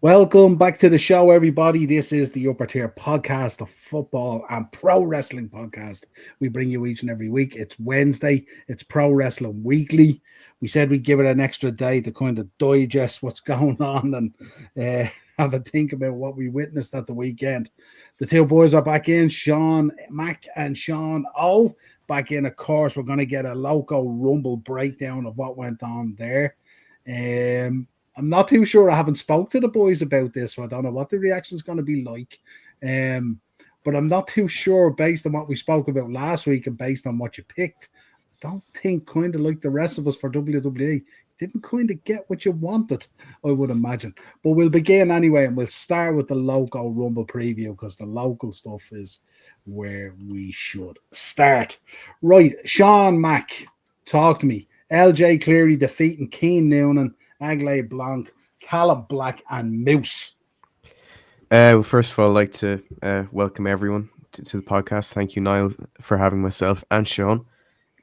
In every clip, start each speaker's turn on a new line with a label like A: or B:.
A: Welcome back to the show, everybody. This is the Upper Tier Podcast, the football and pro wrestling podcast. We bring you each and every week. It's Wednesday. It's Pro Wrestling Weekly. We said we'd give it an extra day to kind of digest what's going on and have a think about what we witnessed at the weekend. The two boys are back in, Sean Mack and Sean O. Back in, of course, we're going to get a local Rumble breakdown of what went on there. I'm not too sure. I haven't spoke to the boys about this, so I don't know what the reaction is going to be like. But I'm not too sure based on what we spoke about last week and based on what you picked. Don't think kind of like the rest of us for WWE. Didn't kind of get what you wanted, I would imagine. But we'll begin anyway, and we'll start with the local Rumble preview because the local stuff is where we should start. Right, Sean Mack, talk to me. LJ Cleary defeating Keane Noonan, Agley Blanc, Callum Black, and Moose.
B: Well, first of all, I'd like to welcome everyone to the podcast. Thank you, Niall, for having myself and Sean.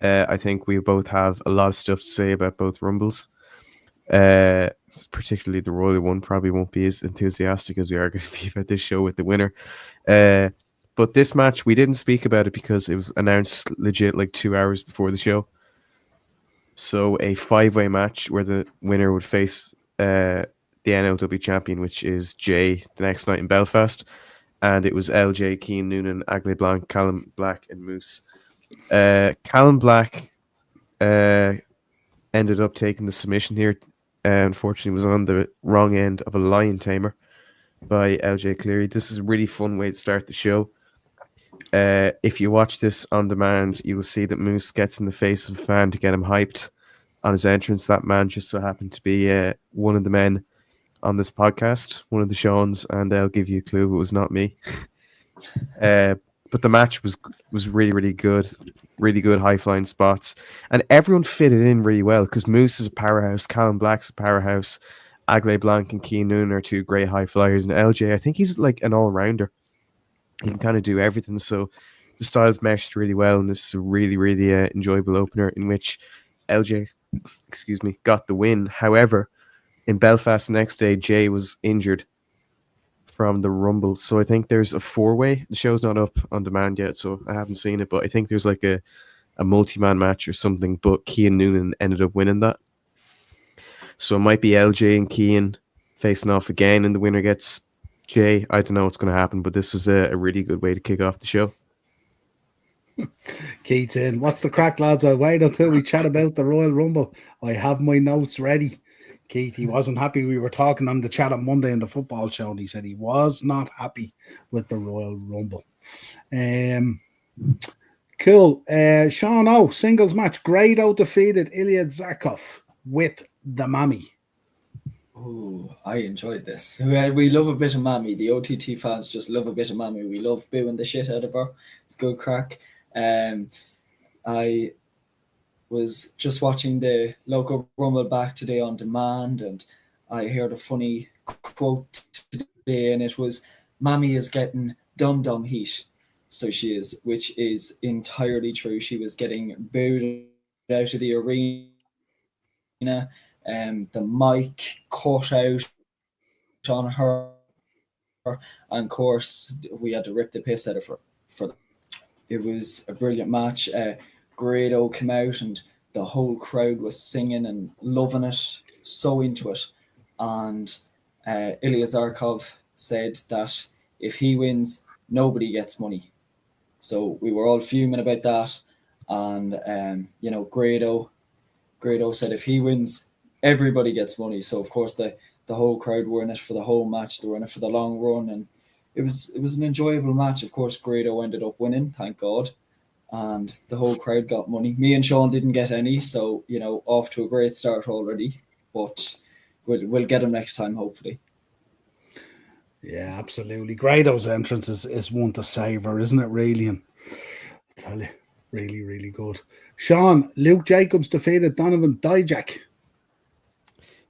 B: I think we both have a lot of stuff to say about both Rumbles. Particularly the Royal one probably won't be as enthusiastic as we are going to be about this show with the winner. But this match, we didn't speak about it because it was announced legit like 2 hours before the show. So a 5-way match where the winner would face the NLW champion, which is Jay, the next night in Belfast. And it was LJ, Keane Noonan, Agley Blanc, Callum Black, and Moose. Callum Black ended up taking the submission here. Unfortunately, was on the wrong end of a lion tamer by LJ Cleary. This is a really fun way to start the show. If you watch this on demand, you will see that Moose gets in the face of a fan to get him hyped on his entrance. That man just so happened to be one of the men on this podcast, one of the Seans, and I'll give you a clue, it was not me. But the match was really, really good high-flying spots, and everyone fitted in really well because Moose is a powerhouse, Callum Black's a powerhouse, Agley Blanc and Keane Noonan are two great high flyers, and LJ, I think he's like an all-rounder. He can kind of do everything, so the styles meshed really well, and this is a really, really enjoyable opener in which LJ, got the win. However, in Belfast the next day, Jay was injured from the Rumble, so I think there's a 4-way. The show's not up on demand yet, so I haven't seen it, but I think there's like a multi-man match or something, but Keane Noonan ended up winning that. So it might be LJ and Keane facing off again, and the winner gets Jay. I don't know what's going to happen, but this was a really good way to kick off the show.
A: Keaton, what's the crack, lads? I'll wait until we chat about the Royal Rumble. I have my notes ready. Keith, he wasn't happy. We were talking on the chat on Monday in the football show, and he said he was not happy with the Royal Rumble. Cool. Sean O, singles match. Grado defeated Ilya Zarkov with the Mammy.
C: Oh, I enjoyed this. We love a bit of Mammy. The OTT fans just love a bit of Mammy. We love booing the shit out of her. It's good crack. I was just watching the local Rumble back today on demand, and I heard a funny quote today, and it was, Mammy is getting dum-dum heat. So she is, which is entirely true. She was getting booed out of the arena. The mic cut out on her, and of course we had to rip the piss out of her for that. It was a brilliant match. Grado came out and the whole crowd was singing and loving it, so into it. And Ilya Zarkov said that if he wins, nobody gets money. So we were all fuming about that. And Grado said if he wins, everybody gets money. So of course the whole crowd were in it for the whole match. They were in it for the long run, and it was an enjoyable match. Of course, Grado ended up winning, thank God, and the whole crowd got money. Me and Sean didn't get any, so off to a great start already. But we'll get him next time, hopefully.
A: Yeah, absolutely. Grado's entrance is one to savour, isn't it? Really, and I tell you, really, really good. Sean, Luke Jacobs defeated Donovan Dijak.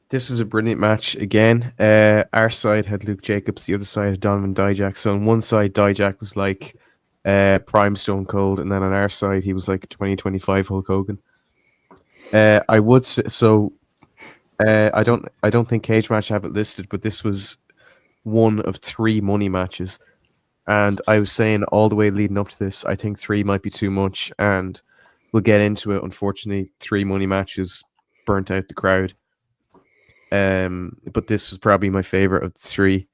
B: This is a brilliant match again. Our side had Luke Jacobs, the other side had Donovan Dijak. So on one side, Dijak was like prime Stone Cold, and then on our side, he was like 2025 Hulk Hogan. I would say so. I don't think Cage Match have it listed, but this was one of 3 money matches. And I was saying all the way leading up to this, I think 3 might be too much, and we'll get into it. Unfortunately, 3 money matches burnt out the crowd. But this was probably my favorite of the 3.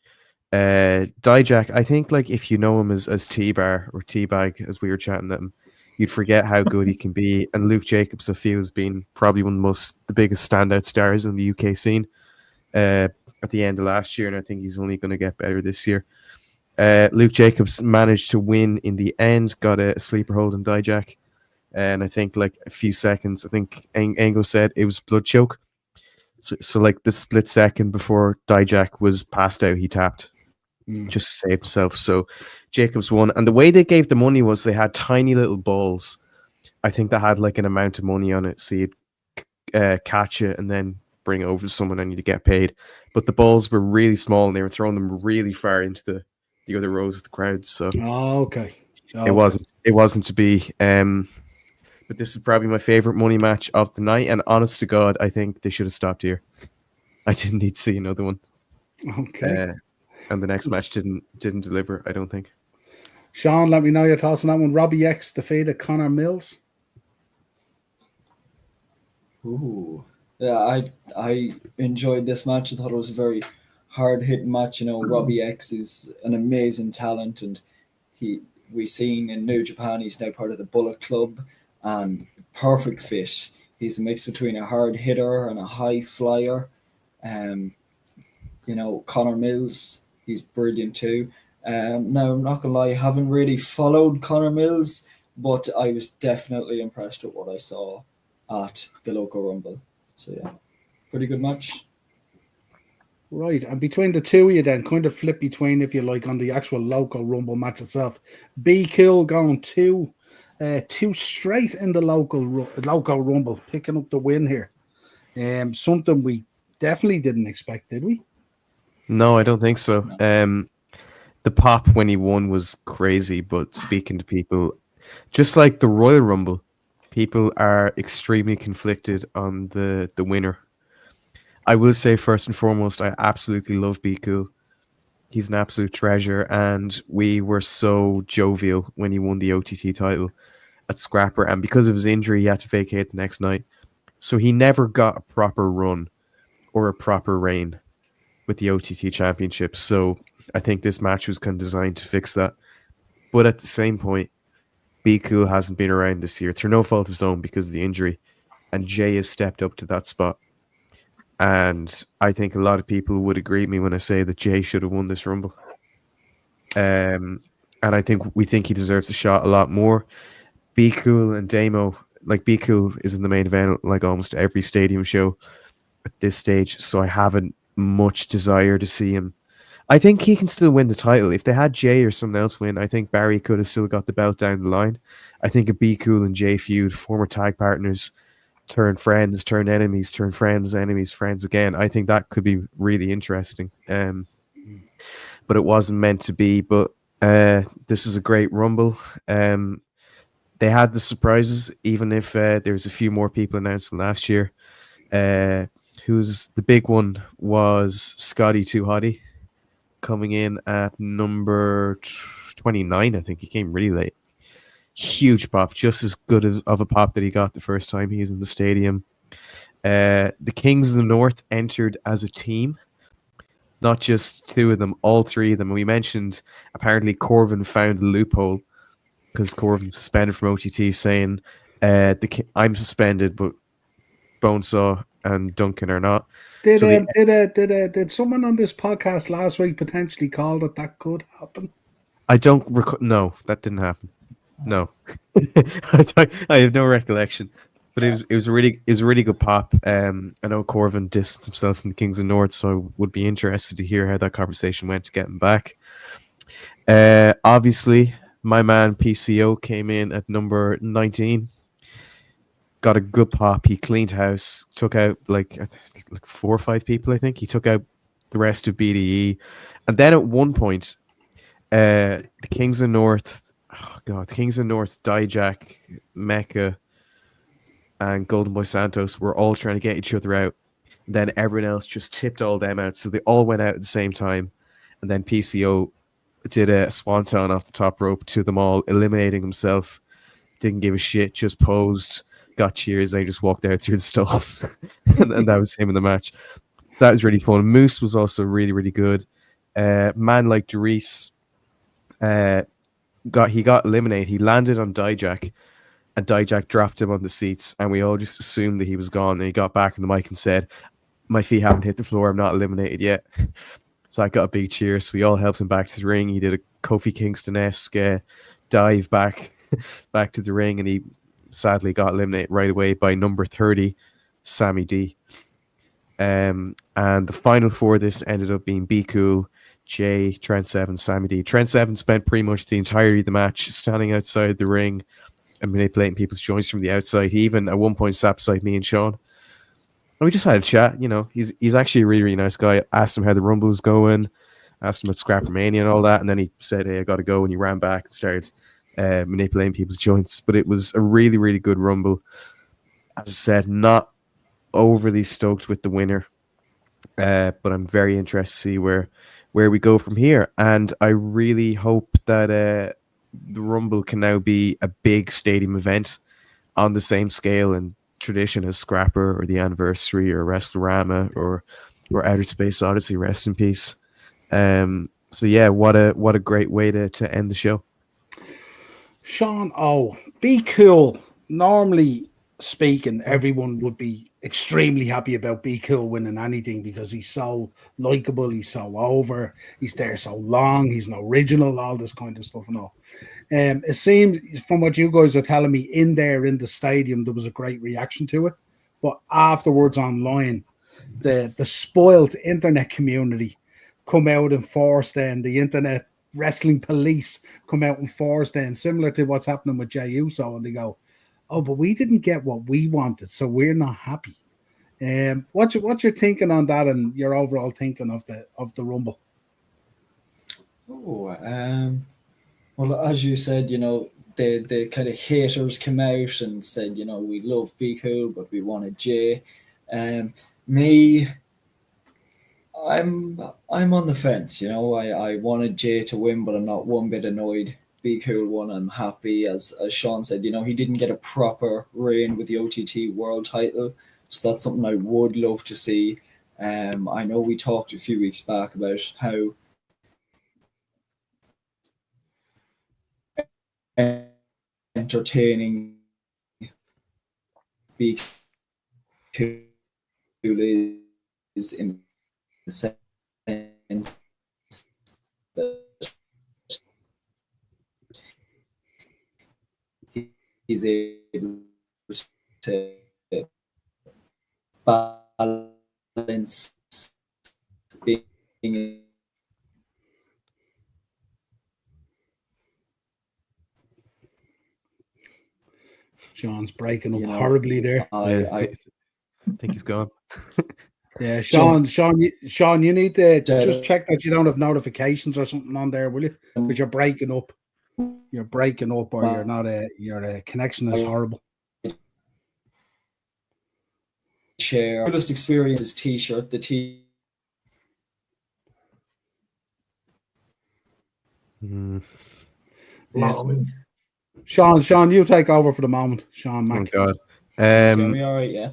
B: Dijak, I think like if you know him as T-Bar or T-Bag, as we were chatting at him, you'd forget how good he can be. And Luke Jacobs, I feel, has been probably one of the biggest standout stars in the UK scene at the end of last year, and I think he's only going to get better this year. Luke Jacobs managed to win in the end, got a sleeper hold on Dijak, and I think like a few seconds, I think Ango said it was blood choke. So like the split second before Dijak was passed out, he tapped just to save himself. So Jacobs won. And the way they gave the money was they had tiny little balls. I think they had like an amount of money on it. So you'd catch it and then bring it over to someone and you'd get paid. But the balls were really small and they were throwing them really far into the other rows of the crowd. So
A: okay.
B: It wasn't to be. But this is probably my favorite money match of the night. And honest to God, I think they should have stopped here. I didn't need to see another one.
A: Okay.
B: And the next match didn't deliver, I don't think.
A: Sean, let me know your thoughts on that one. Robbie X defeated Connor Mills.
C: Ooh. Yeah, I enjoyed this match. I thought it was a very hard-hitting match. You know, Robbie X is an amazing talent, and we seen in New Japan, he's now part of the Bullet Club, and perfect fit. He's a mix between a hard hitter and a high flyer. You know, Connor Mills, he's brilliant too. Now, I'm not going to lie, I haven't really followed Connor Mills, but I was definitely impressed with what I saw at the local Rumble. So, yeah, pretty good match.
A: Right, and between the two of you then, kind of flip between, if you like, on the actual local Rumble match itself. Be Cool going two straight in the local Rumble, picking up the win here. Something we definitely didn't expect, did we?
B: No, I don't think so.
C: No.
B: The pop when he won was crazy, but speaking to people, just like the Royal Rumble, people are extremely conflicted on the winner. I will say first and foremost, I absolutely love Be Cool. He's an absolute treasure, and we were so jovial when he won the OTT title at Scrapper, and because of his injury, he had to vacate the next night. So he never got a proper run or a proper reign with the OTT Championship. So I think this match was kind of designed to fix that. But at the same point, Be Cool hasn't been around this year through no fault of his own because of the injury, and Jay has stepped up to that spot. And I think a lot of people would agree with me when I say that Jay should have won this Rumble. And I think we think he deserves a shot a lot more. Be Cool and Damo, like Be Cool is in the main event like almost every stadium show at this stage, so I haven't much desire to see him. I think he can still win the title. If they had Jay or someone else win, I think Barry could have still got the belt down the line. I think a Be Cool and Jay feud, former tag partners, turn friends, turn enemies, turn friends, enemies, friends again. I think that could be really interesting. But it wasn't meant to be. But this is a great Rumble. They had the surprises, even if there's a few more people announced than last year. Who's the big one was Scotty Too Hottie coming in at number 29. I think he came really late. Huge pop, just as good of a pop that he got the first time he's in the stadium. The Kings of the North entered as a team, not just two of them, all three of them. We mentioned apparently Corvin found a loophole because Corvin's suspended from OTT, saying I'm suspended, but Bonesaw and Duncan are not.
A: Did someone on this podcast last week potentially call that could happen?
B: I don't recall. No, that didn't happen. No, I have no recollection. But it was a really good pop. I know Corvin distanced himself from the Kings of the North, so I would be interested to hear how that conversation went to get him back. Obviously, my man PCO came in at number 19. Got a good pop. He cleaned house, took out like 4 or 5 people, I think. He took out the rest of BDE. And then at one point, the Kings of North, Dijak, Mecca, and Golden Boy Santos were all trying to get each other out. And then everyone else just tipped all them out. So they all went out at the same time. And and then PCO did a swanton off the top rope to them all, eliminating himself. Didn't give a shit, just posed, got cheers, and he just walked out through the stalls. and that was him in the match. So that was really fun. Moose was also really, really good. Man like Dries, got eliminated. He landed on Dijak, and Dijak dropped him on the seats, and we all just assumed that he was gone. And he got back on the mic and said, "My feet haven't hit the floor. I'm not eliminated yet." So I got a big cheer. So we all helped him back to the ring. He did a Kofi Kingston-esque dive back to the ring, and he sadly got eliminated right away by number 30, Sammy D. And the final four of this ended up being Be Cool, Jay, Trent Seven, Sammy D. Trent Seven spent pretty much the entirety of the match standing outside the ring and manipulating people's joints from the outside. He even at one point sat beside me and Sean. And we just had a chat. You know, he's actually a really, really nice guy. Asked him how the Rumble was going, asked him about Scrappermania and all that, and then he said, "Hey, I got to go," and he ran back and started manipulating people's joints. But it was a really, really good Rumble. As I said, not overly stoked with the winner, but I'm very interested to see where we go from here. And I really hope that the Rumble can now be a big stadium event on the same scale and tradition as Scrapper or the Anniversary or WrestleRama or Outer Space Odyssey. Rest in peace. So yeah, what a great way to end the show.
A: Sean, Be Cool. Normally speaking, everyone would be extremely happy about Be Cool winning anything because he's so likable, he's so over, he's there so long, he's an original, all this kind of stuff and all. It seemed from what you guys are telling me in the stadium, there was a great reaction to it. But afterwards online, the spoiled internet community come out and force then the internet wrestling police come out and force then, similar to what's happening with Jey Uso, and they go, "Oh, but we didn't get what we wanted, so we're not happy." What's your thinking on that, and your overall thinking of the Rumble?
C: Well, as you said, you know, the kind of haters came out and said, you know, we love Be Cool, but we wanted Jay. Me, I'm on the fence. You know, I wanted Jay to win, but I'm not one bit annoyed. Be Cool won. I'm happy. As Sean said, you know, he didn't get a proper reign with the OTT World Title, so that's something I would love to see. I know we talked a few weeks back about how entertaining Be Cool is in the sense that he's able to balance being
A: Sean's breaking up horribly there.
B: I think he's gone.
A: Yeah, Sean, you need to just check that you don't have notifications or something on there, will you? Because you're breaking up. You're breaking up, or you're not. Your connection is horrible.
C: Share coolest experience T-shirt. The T.
A: Yeah. Sean, you take over for the moment. Sean Mack.
B: Oh God.
C: Me all right, yeah.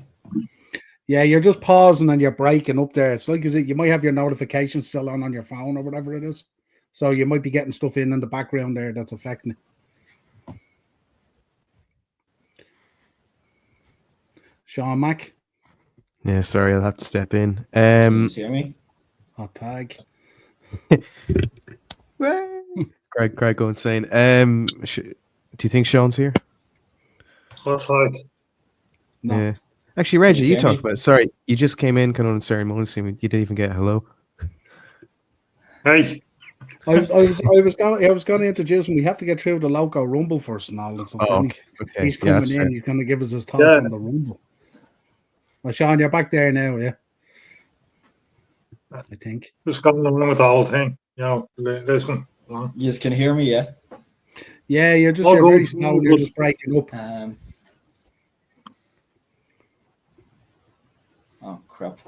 A: Yeah, you're just pausing and you're breaking up there. It's like you might have your notifications still on your phone or whatever it is. So you might be getting stuff in the background there that's affecting it. Sean Mack.
B: Yeah, sorry, I'll have to step in.
C: Can you hear me?
A: Hot tag.
B: Craig, go insane. Do you think Sean's here?
D: Hot tag.
A: No.
B: Yeah. Actually, Reggie, you talked about it. Sorry, you just came in kind of unceremoniously. You didn't even get a hello.
D: Hey.
A: I was going to introduce him. We have to get through the Loco Rumble first and all that stuff.
B: Oh, okay.
A: He's coming in.
B: Fair.
A: He's going to give us his thoughts on the Rumble. Well, Sean, you're back there now, yeah? I think.
D: Just going along with the whole thing. You know, listen.
C: You just can hear me, yeah?
A: Yeah, you're very slow. You're just breaking up.
C: Oh, crap.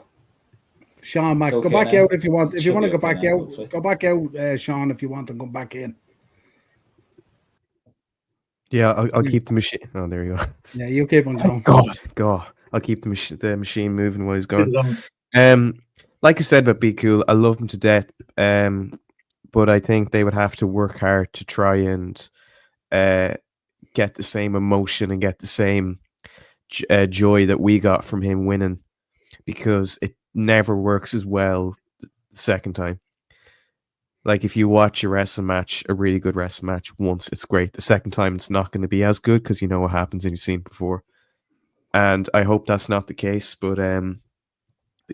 A: Sean, Mac,
C: It's
A: go
C: okay
A: back
C: now.
A: out if you want.
C: It
A: If you
C: should
A: want to
C: be
A: go
C: okay
A: back
C: now,
A: out,
C: hopefully.
A: go back out, Sean, if you want to come back in.
B: Yeah, I'll keep the machine. Oh, there you go.
A: Yeah, you keep on going.
B: God, I'll keep the machine moving while he's
D: Keep
B: gone.
D: it on.
B: Like I said about Be Cool, I love him to death. But I think they would have to work hard to try and get the same emotion and get the same joy that we got from him winning, because it never works as well the second time. Like if you watch a wrestling match, a really good wrestling match once, it's great. The second time, it's not going to be as good because you know what happens and you've seen it before. And I hope that's not the case. But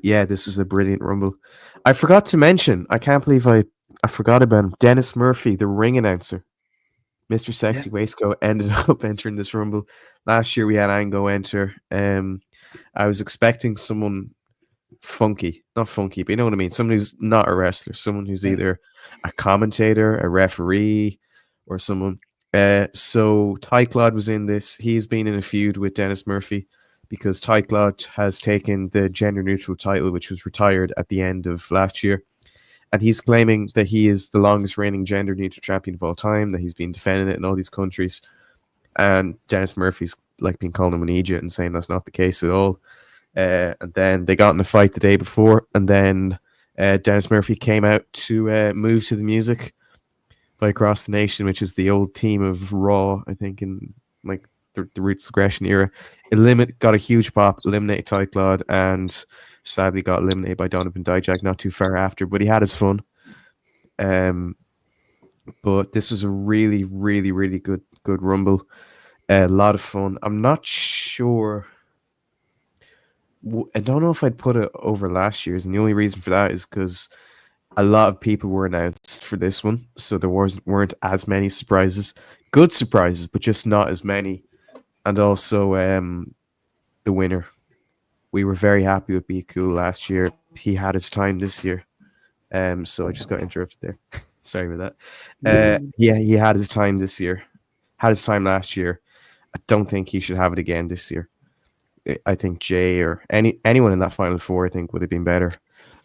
B: yeah, this is a brilliant Rumble. I forgot to mention, I can't believe I forgot about him. Dennis Murphy, the ring announcer, Mr. Sexy Waistcoat, ended up entering this Rumble. Last year we had Ango enter. I was expecting someone funky, not funky, but you know what I mean. Someone who's not a wrestler, someone who's either a commentator, a referee, or someone. So Ty Claude was in this. He's been in a feud with Dennis Murphy because Ty Claude has taken the gender neutral title, which was retired at the end of last year. And he's claiming that he is the longest reigning gender neutral champion of all time, that he's been defending it in all these countries. And Dennis Murphy's like been calling him an idiot and saying that's not the case at all. And then they got in a fight the day before, and then Dennis Murphy came out to move to the music by Across the Nation, which is the old theme of Raw, I think, in like the Roots Aggression era. Got a huge pop, eliminated Ty Claude, and sadly got eliminated by Donovan Dijak not too far after, but he had his fun. But this was a really, really, really good Rumble. A lot of fun. I'm not sure. I don't know if I'd put it over last year's, and the only reason for that is because a lot of people were announced for this one, so there weren't as many surprises. Good surprises, but just not as many. And also, the winner. We were very happy with Be Cool last year. He had his time this year. So I just got interrupted there. Sorry about that. Yeah, he had his time this year. Had his time last year. I don't think he should have it again this year. I think Jay or anyone in that final four, I think, would have been better.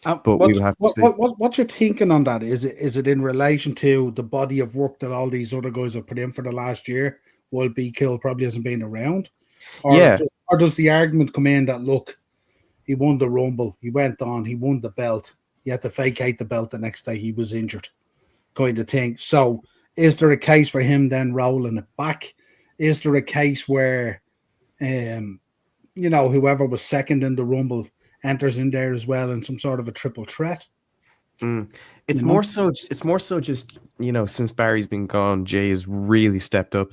B: But we will have to see.
A: What's your thinking on that? Is it in relation to the body of work that all these other guys have put in for the last year, while Be Cool probably hasn't been around? Or does the argument come in that, look, he won the Rumble, he went on, he won the belt, he had to vacate the belt the next day, he was injured, kind of thing. So is there a case for him then rolling it back? Is there a case where whoever was second in the Rumble enters in there as well in some sort of a triple threat?
B: It's more so just, since Barry's been gone, Jay has really stepped up.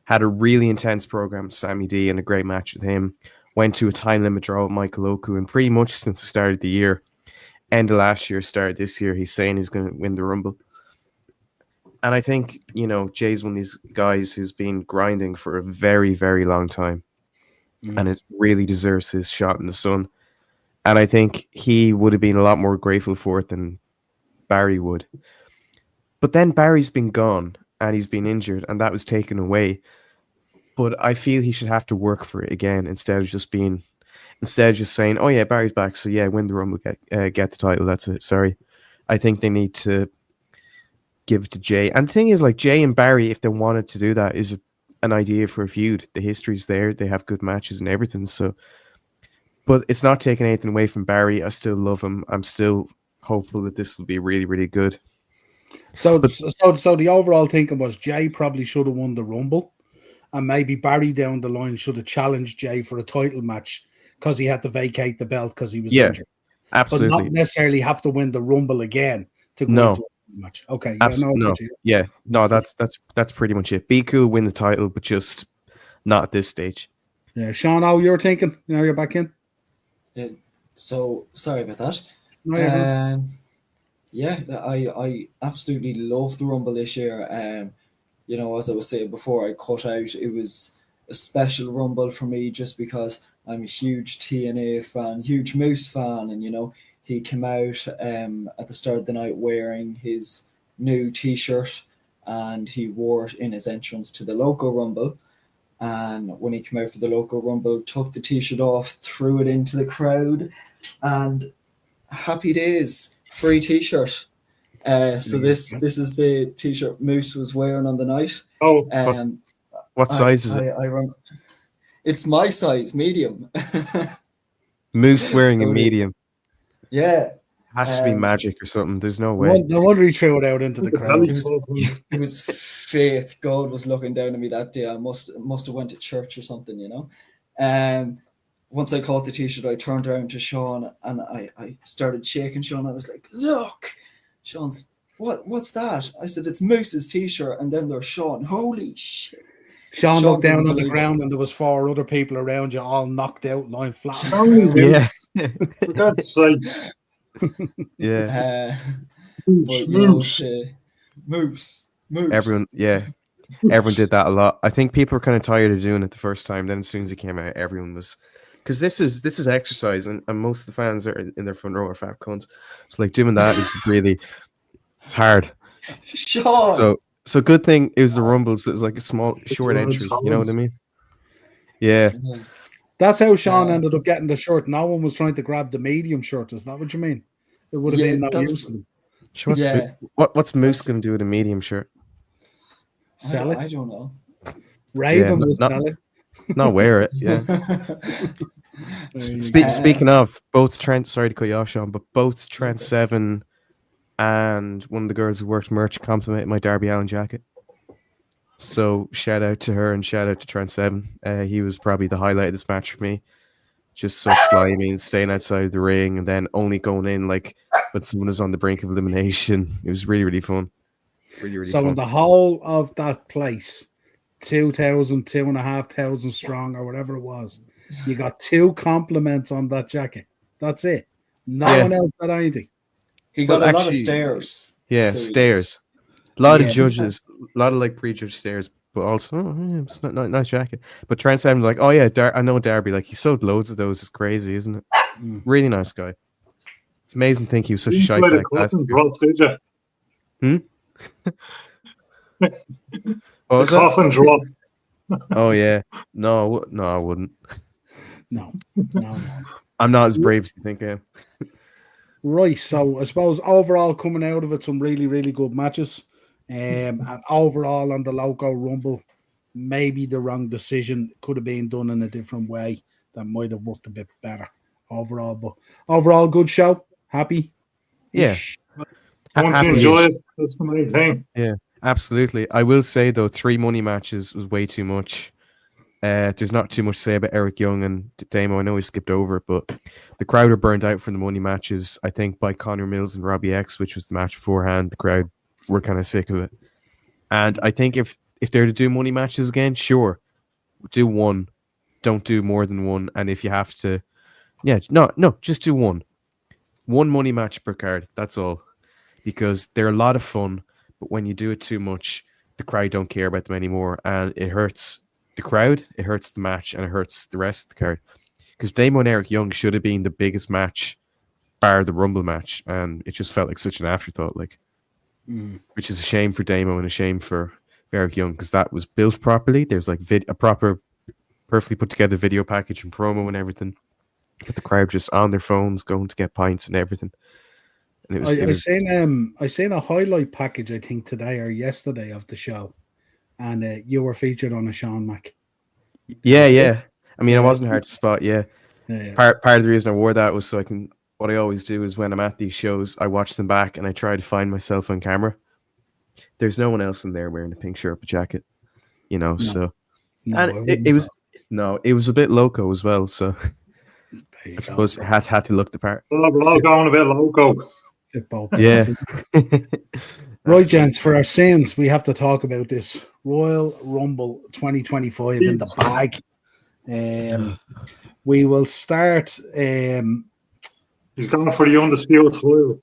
B: Had a really intense program with Sammy D and a great match with him. Went to a time limit draw with Michael Oku, and pretty much since the start of the year, end of last year, start this year, he's saying he's going to win the Rumble. And I think, Jay's one of these guys who's been grinding for a very, very long time. And it really deserves his shot in the sun. And I think he would have been a lot more grateful for it than Barry would. But then Barry's been gone and he's been injured, and that was taken away. But I feel he should have to work for it again instead of just saying, oh yeah, Barry's back, so yeah, win the Rumble, get the title, that's it. Sorry. I think they need to give it to Jay. And the thing is, like, Jay and Barry, if they wanted to do that, is an idea for a feud. The history's there. They have good matches and everything. So, but it's not taking anything away from Barry. I still love him. I'm still hopeful that this will be really, really good.
A: So the overall thinking was Jay probably should have won the Rumble, and maybe Barry down the line should have challenged Jay for a title match because he had to vacate the belt because he was injured.
B: Absolutely.
A: But not necessarily have to win the Rumble again to go into a match. Okay.
B: That's pretty much it. Be Cool, win the title, but just not at this stage.
A: Yeah, Sean, how you're thinking? Now you're back in.
C: So sorry about that.
A: No,
C: yeah, I absolutely love the Rumble this year. As I was saying before, I cut out. It was a special Rumble for me just because I'm a huge TNA fan, huge Moose fan, and he came out at the start of the night wearing his new T-shirt, and he wore it in his entrance to the local Rumble. And when he came out for the local Rumble, took the T-shirt off, threw it into the crowd, and happy days, free T-shirt. So this is the T-shirt Moose was wearing on the night.
D: Oh,
B: What size is it?
C: I run. It's my size, medium.
B: Moose wearing a
C: So it is.
B: medium.
C: Yeah.
B: Has to be magic or something. There's no way.
A: No wonder he threw it out into the crowd.
C: It was faith. God was looking down at me that day. I must have went to church or something, you know. Once I caught the T-shirt, I turned around to Sean and I started shaking Sean. I was like, "Look!" Sean's, what's that? I said, "It's Moose's T-shirt." And then there's Sean. Holy shit!
A: Sean looked down
C: didn't
A: on the
C: believe
A: ground and there was 4 other people around you, all knocked out, lying flat.
D: Yes. For God's sakes.
B: Yeah.
C: But you know, Moose.
B: Everyone did that a lot. I think people were kind of tired of doing it the first time. Then as soon as it came out, everyone was, because this is exercise, and most of the fans are in their front row are fat cunts. It's like doing that is really, it's hard.
C: Sean.
B: So good thing it was the Rumbles. It was like a small, short entry. You know what I mean? Yeah.
A: That's how Sean ended up getting the shirt. No one was trying to grab the medium shirt. Is that what you mean? It would have been no use to them.
B: What's Moose going to do with a medium shirt?
A: Sell it?
C: I don't know.
A: Raven will sell it.
B: Not wear it, yeah. Speaking of, both Trent, sorry to cut you off, Sean, but both Trent 7 and one of the girls who worked merch complimented my Darby Allin jacket. So shout out to her and shout out to Trent 7. He was probably the highlight of this match for me. Just so slimy and staying outside the ring and then only going in like when someone was on the brink of elimination. It was really, really fun. Really, really fun.
A: So in the whole of that place, 2,000, 2,500 strong or whatever it was, you got 2 compliments on that jacket. That's it. No one else had anything.
C: He got a lot of stares.
B: Yeah, stairs. A lot of judges, a lot of like prejudged stares, but also it's not nice jacket. But Trent Seven was like, "Oh yeah, I know Darby. Like he sold loads of those. It's crazy, isn't it? Really nice guy. It's amazing. To think he was such a shy guy.
D: The coffin drop.
B: Oh yeah, no, I wouldn't.
A: No.
B: I'm not as brave as you think I am.
A: Right, so I suppose overall coming out of it, some really, really good matches. And overall on the Loco Rumble, maybe the wrong decision could have been done in a different way that might have worked a bit better overall. But overall, good show. Happy?
B: Yeah.
D: Once you enjoy it, that's the main thing.
B: Yeah, absolutely. I will say though, 3 money matches was way too much. There's not too much to say about Eric Young and Damo. I know he skipped over it, but the crowd were burned out from the money matches, I think, by Connor Mills and Robbie X, which was the match beforehand. The crowd were kind of sick of it. And I think if they're to do money matches again, sure, do 1. Don't do more than 1. And if you have to, just do 1. 1 money match per card. That's all. Because they're a lot of fun, but when you do it too much, the crowd don't care about them anymore. And it hurts the crowd, it hurts the match, and it hurts the rest of the card. Because Damo and Eric Young should have been the biggest match, bar the Rumble match, and it just felt like such an afterthought, which is a shame for Damo and a shame for Eric Young, because that was built properly. There's like a proper, perfectly put together video package and promo and everything, but the crowd just on their phones going to get pints and everything. And
A: I seen a highlight package, I think today or yesterday of the show. And you were featured on a Sean Mac.
B: Yeah. I mean, it wasn't hard to spot. Yeah. Part of the reason I wore that was so I can. What I always do is when I'm at these shows, I watch them back and I try to find myself on camera. There's no one else in there wearing a pink shirt or jacket, So, it was a bit loco as well. So, I suppose it had to look the part.
D: We're all going a bit loco.
B: Yeah.
A: Right, gents, for our sins, we have to talk about this Royal Rumble 2025 in the bag. We will start.
D: He's going for the undisputed title.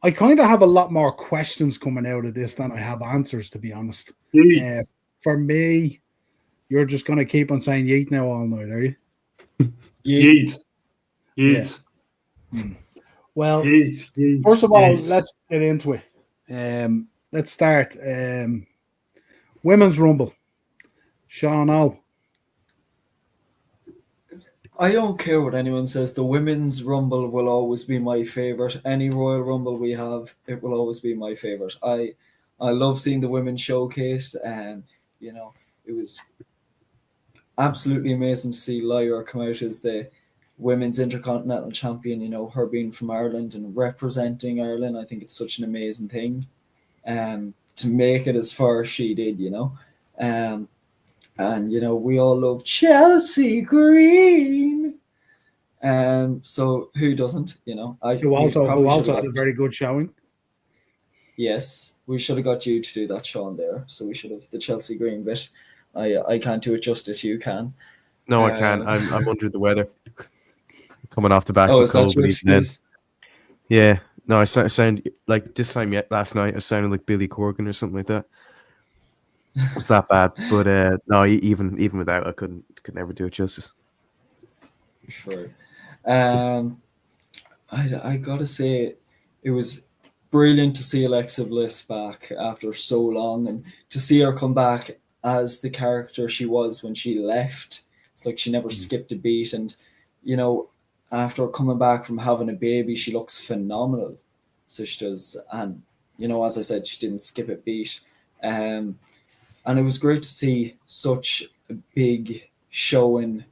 A: I kind of have a lot more questions coming out of this than I have answers, to be honest. For me, you're just going to keep on saying yeet now all night, are you?
D: Yeet.
A: Yeah. Well, first of all, let's get into it. Let's start. Women's Rumble. Sean O.
C: I don't care what anyone says. The women's rumble will always be my favorite. Any Royal Rumble we have, it will always be my favorite. I love seeing the women showcase, and you know, it was absolutely amazing to see Lyra come out as the women's intercontinental champion. You know, her being from Ireland and representing Ireland, I think it's such an amazing thing. To make it as far as she did, you know, and you know, we all love Chelsea Green. So who doesn't? You know,
A: Who
C: we
A: also
C: probably should have
A: had a
C: got,
A: very good showing.
C: yes, we should have got you to do that, Sean. There, so we should have the Chelsea Green bit. I can't do it justice. You can.
B: No, I can't. I'm under the weather. Coming off the back
C: Oh,
B: of a
C: is that
B: cold,
C: your
B: but even then.
C: excuse?
B: Yeah. No, I sound like this time last night. I sounded like Billy Corgan or something like that. It's that bad, but no, even without, I could never do it justice.
C: Sure. I gotta say, it was brilliant to see Alexa Bliss back after so long, and to see her come back as the character she was when she left. It's like she never skipped a beat, and you know, after coming back from having a baby, she looks phenomenal. So she does, and you know, as I said, she didn't skip a beat. Um, and it was great to see such a big showing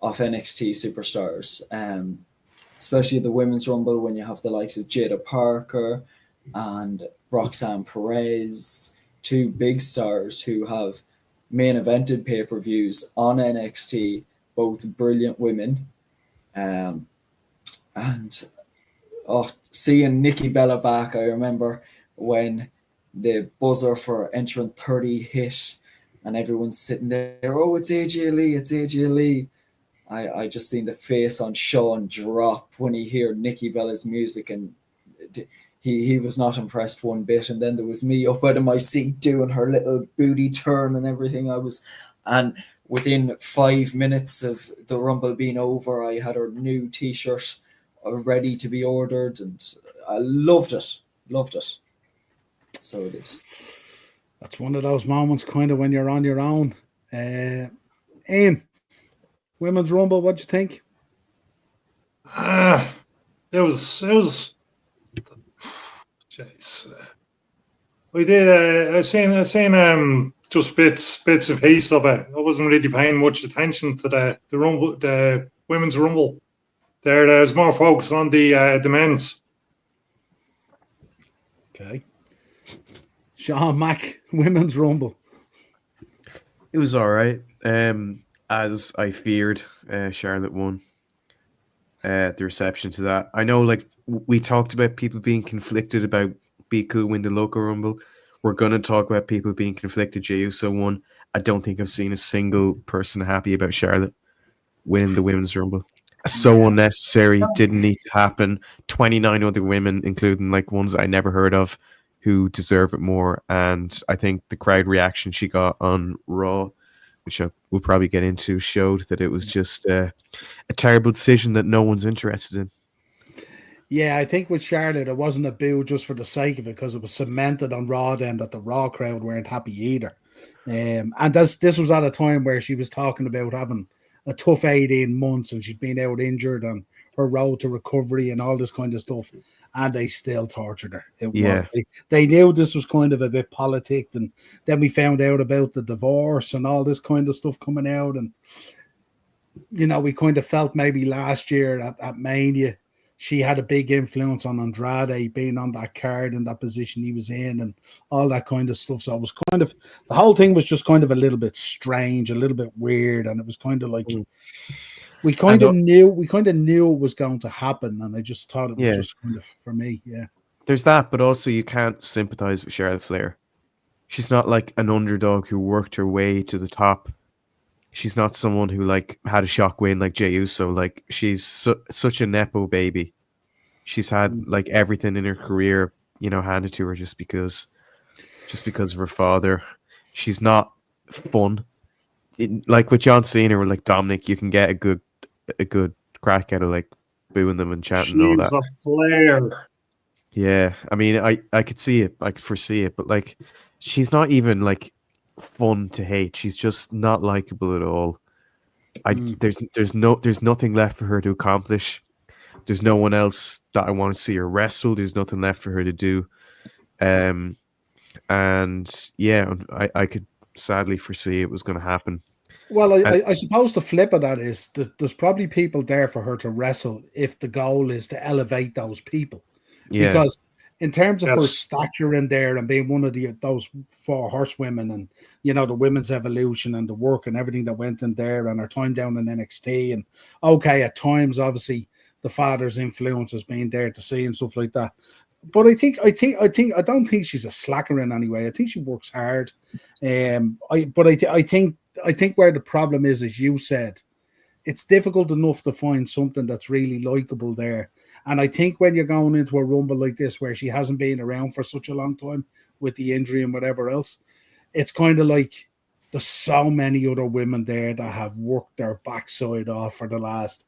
C: of NXT superstars. Especially the women's rumble when you have the likes of Jada Parker and Roxanne Perez, two big stars who have main evented pay-per-views on NXT, both brilliant women. And seeing Nikki Bella back, I remember when the buzzer for entrant 30 hit and everyone's sitting there, oh, it's AJ Lee, it's AJ Lee. I just seen the face on Sean drop when he heard Nikki Bella's music, and he was not impressed one bit. And then there was me up out of my seat doing her little booty turn and everything. And within 5 minutes of the Rumble being over, I had her new T-shirt ready to be ordered, and I loved it. So it is.
A: That's one of those moments, kind of when you're on your own. Ian, Women's Rumble, what'd you think?
D: It was. Jeez. We did. I was saying just bits of piece of it. I wasn't really paying much attention to the rumble, the women's rumble. There was more focus on the men's.
A: Okay. Sean Mack, Women's Rumble.
B: It was all right. As I feared, Charlotte won. The reception to that. I know, like, we talked about people being conflicted about Be Cool win the local rumble. We're gonna talk about people being conflicted. Jey Uso won. I don't think I've seen a single person happy about Charlotte winning the women's rumble. So unnecessary. Didn't need to happen. 29 other women, including like ones I never heard of, who deserve it more. And I think the crowd reaction she got on Raw, which we'll probably get into, showed that it was just a terrible decision that no one's interested in.
A: Yeah, I think with Charlotte, it wasn't a boo just for the sake of it, because it was cemented on Raw then that the Raw crowd weren't happy either. And this was at a time where she was talking about having a tough 18 months and she'd been out injured on her road to recovery and all this kind of stuff. And they still tortured her. They knew this was kind of a bit politicked, and then we found out about the divorce and all this kind of stuff coming out. And you know, we kind of felt maybe last year at Mania, she had a big influence on Andrade being on that card and that position he was in and all that kind of stuff. So it was kind of, the whole thing was just kind of a little bit strange, a little bit weird. And it was kind of like, we kind of knew it was going to happen. And I just thought it was just kind of, for me, yeah.
B: There's that, but also you can't sympathize with Charlotte Flair. She's not like an underdog who worked her way to the top. She's not someone who like had a shock win like Jey Uso. Like, she's such a nepo baby. She's had like everything in her career, you know, handed to her just because of her father. She's not fun. Like with John Cena or like Dominic, you can get a good crack out of like booing them and chanting and all that.
D: She's a Flair.
B: Yeah, I mean, I could see it, I could foresee it, but like, she's not even like fun to hate. She's just not likable at all. There's nothing left for her to accomplish. There's no one else that I want to see her wrestle. There's nothing left for her to do. And yeah, I could sadly foresee it was going to happen.
A: Well, I suppose the flip of that is that there's probably people there for her to wrestle if the goal is to elevate those people.
B: Yeah.
A: Because in terms of her
D: Yes.
A: stature in there and being one of those 4 horsewomen and, the women's evolution and the work and everything that went in there and her time down in NXT. And okay, at times, obviously, the father's influence has been there to see and stuff like that. But I don't think she's a slacker in any way. I think she works hard. I think where the problem is, as you said, it's difficult enough to find something that's really likable there. And I think when you're going into a rumble like this, where she hasn't been around for such a long time with the injury and whatever else, it's kind of like there's so many other women there that have worked their backside off for the last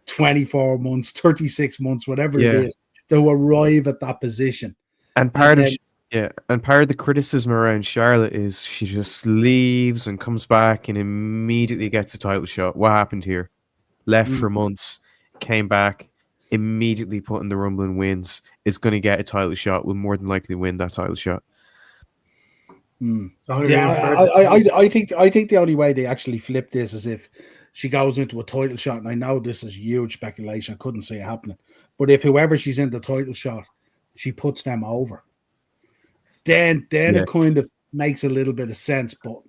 A: 24 months, 36 months, whatever it is, to arrive at that position.
B: And part of the criticism around Charlotte is she just leaves and comes back and immediately gets a title shot. What happened here? Left for months, came back, immediately put in the Rumble and wins. Is going to get a title shot. Will more than likely win that title shot.
A: Yeah, I think the only way they actually flip this is if she goes into a title shot. And I know this is huge speculation. I couldn't see it happening. But if whoever she's in the title shot, she puts them over, then it kind of makes a little bit of sense. But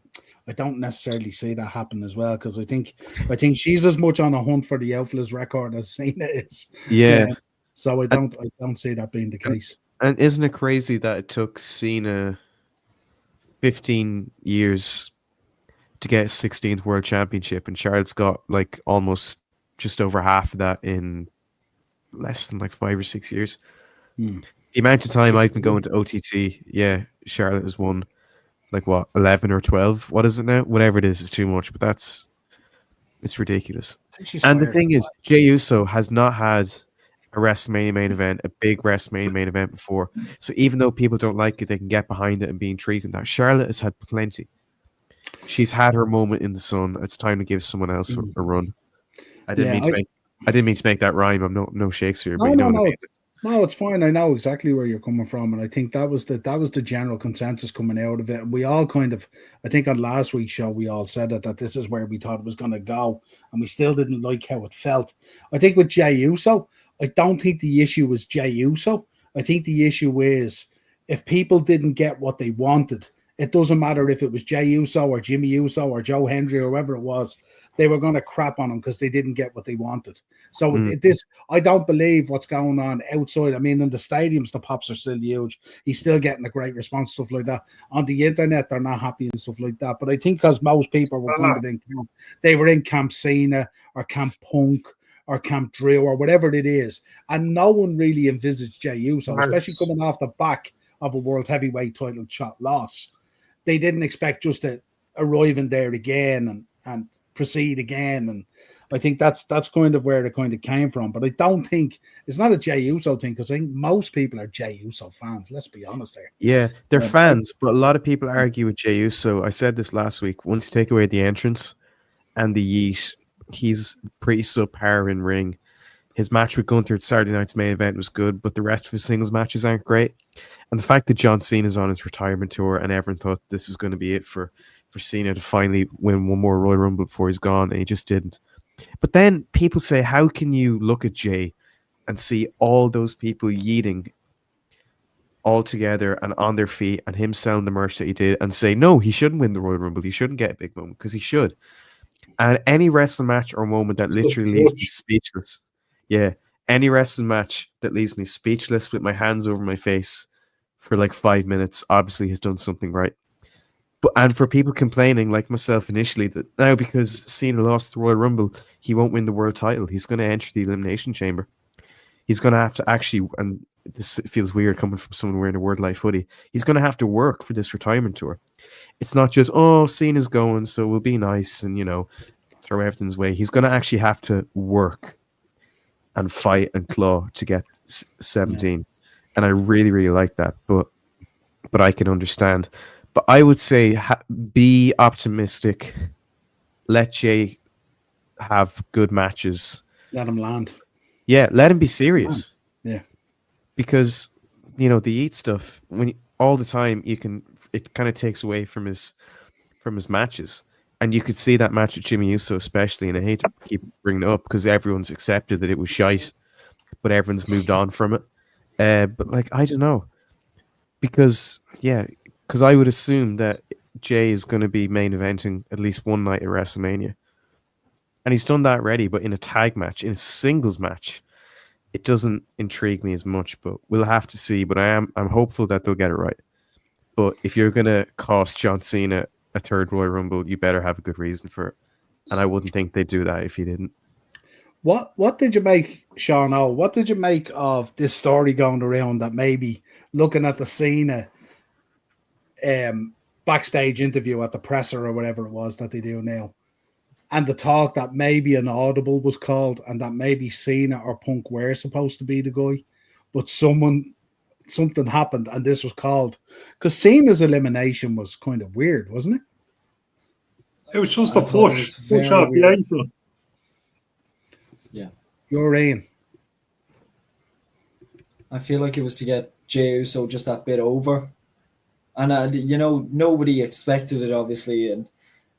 A: I don't necessarily see that happen as well, because I think she's as much on a hunt for the Outlaws record as Cena is.
B: Yeah.
A: So I don't see that being the case.
B: And isn't it crazy that it took Cena 15 years to get his 16th World Championship, and Charlotte's got like almost just over half of that in less than like 5 or 6 years. The amount of time I've been going to OTT, Charlotte has won like what, 11 or 12? What is it now? Whatever it is, it's too much, but it's ridiculous. And the thing is, Jey Uso has not had a WrestleMania main event, a big WrestleMania main event before. So even though people don't like it, they can get behind it and be intrigued in that. Charlotte has had plenty. She's had her moment in the sun. It's time to give someone else a run. I didn't mean to make that rhyme. I'm no Shakespeare. But
A: No, it's fine. I know exactly where you're coming from, and I think that was the general consensus coming out of it. We all kind of, I think on last week's show, we all said that this is where we thought it was going to go, and we still didn't like how it felt. I think with Jey Uso, I don't think the issue was Jey Uso. I think the issue is if people didn't get what they wanted, it doesn't matter if it was Jey Uso or Jimmy Uso or Joe Hendry or whoever it was, they were going to crap on him because they didn't get what they wanted. So I don't believe what's going on outside. I mean, in the stadiums, the pops are still huge. He's still getting a great response, stuff like that. On the internet, they're not happy and stuff like that. But I think because most people were kind of in camp, they were in Camp Cena or Camp Punk or Camp Drew or whatever it is. And no one really envisaged Jey Uso, especially coming off the back of a World Heavyweight title shot loss. They didn't expect just to arrive in there again and proceed again, and I think that's kind of where it kind of came from. But I don't think it's not a Jey Uso thing, because I think most people are Jey Uso fans. Let's be honest there.
B: Yeah, they're fans, but a lot of people argue with Jey Uso. I said this last week. Once you take away the entrance and the yeet, he's pretty subpar in ring. His match with Gunther at Saturday night's main event was good, but the rest of his singles matches aren't great. And the fact that John Cena's on his retirement tour and everyone thought this was going to be it for Cena to finally win one more Royal Rumble before he's gone, and he just didn't. But then people say, how can you look at Jey and see all those people yeeting all together and on their feet and him selling the merch that he did and say, no, he shouldn't win the Royal Rumble. He shouldn't get a big moment, because he should. And any wrestling match or moment that literally leaves me speechless. Yeah, any wrestling match that leaves me speechless with my hands over my face for like 5 minutes obviously has done something right. And for people complaining, like myself initially, that now because Cena lost the Royal Rumble, he won't win the world title. He's going to enter the Elimination Chamber. He's going to have to actually, and this feels weird coming from someone wearing a Word Life hoodie, he's going to have to work for this retirement tour. It's not just, oh, Cena's going, so we'll be nice and, throw everything's way. He's going to actually have to work and fight and claw to get 17. Yeah. And I really, really like that, but I can understand. But I would say be optimistic. Let Jey have good matches.
A: Let him land.
B: Yeah, let him be serious.
A: Yeah.
B: Because the eat stuff all the time, it kind of takes away from his matches. And you could see that match with Jimmy Uso especially, and I hate to keep bringing it up because everyone's accepted that it was shite, but everyone's moved on from it. But like, I don't know, because I would assume that Jay is going to be main eventing at least one night at WrestleMania, and he's done that already. But in a tag match, in a singles match, it doesn't intrigue me as much. But we'll have to see. But I'm hopeful that they'll get it right. But if you're going to cost John Cena a third Royal Rumble, you better have a good reason for it. And I wouldn't think they'd do that if he didn't.
A: What did you make, Sean O? What did you make of this story going around that maybe looking at the Cena backstage interview at the presser or whatever it was that they do now, and the talk that maybe an audible was called and that maybe Cena or Punk were supposed to be the guy, but something happened and this was called, because Cena's elimination was kind of weird, wasn't it?
D: It was just a push off the ankle.
C: Yeah.
A: You're in.
C: I feel like it was to get Jey Uso just that bit over. And, nobody expected it, obviously. And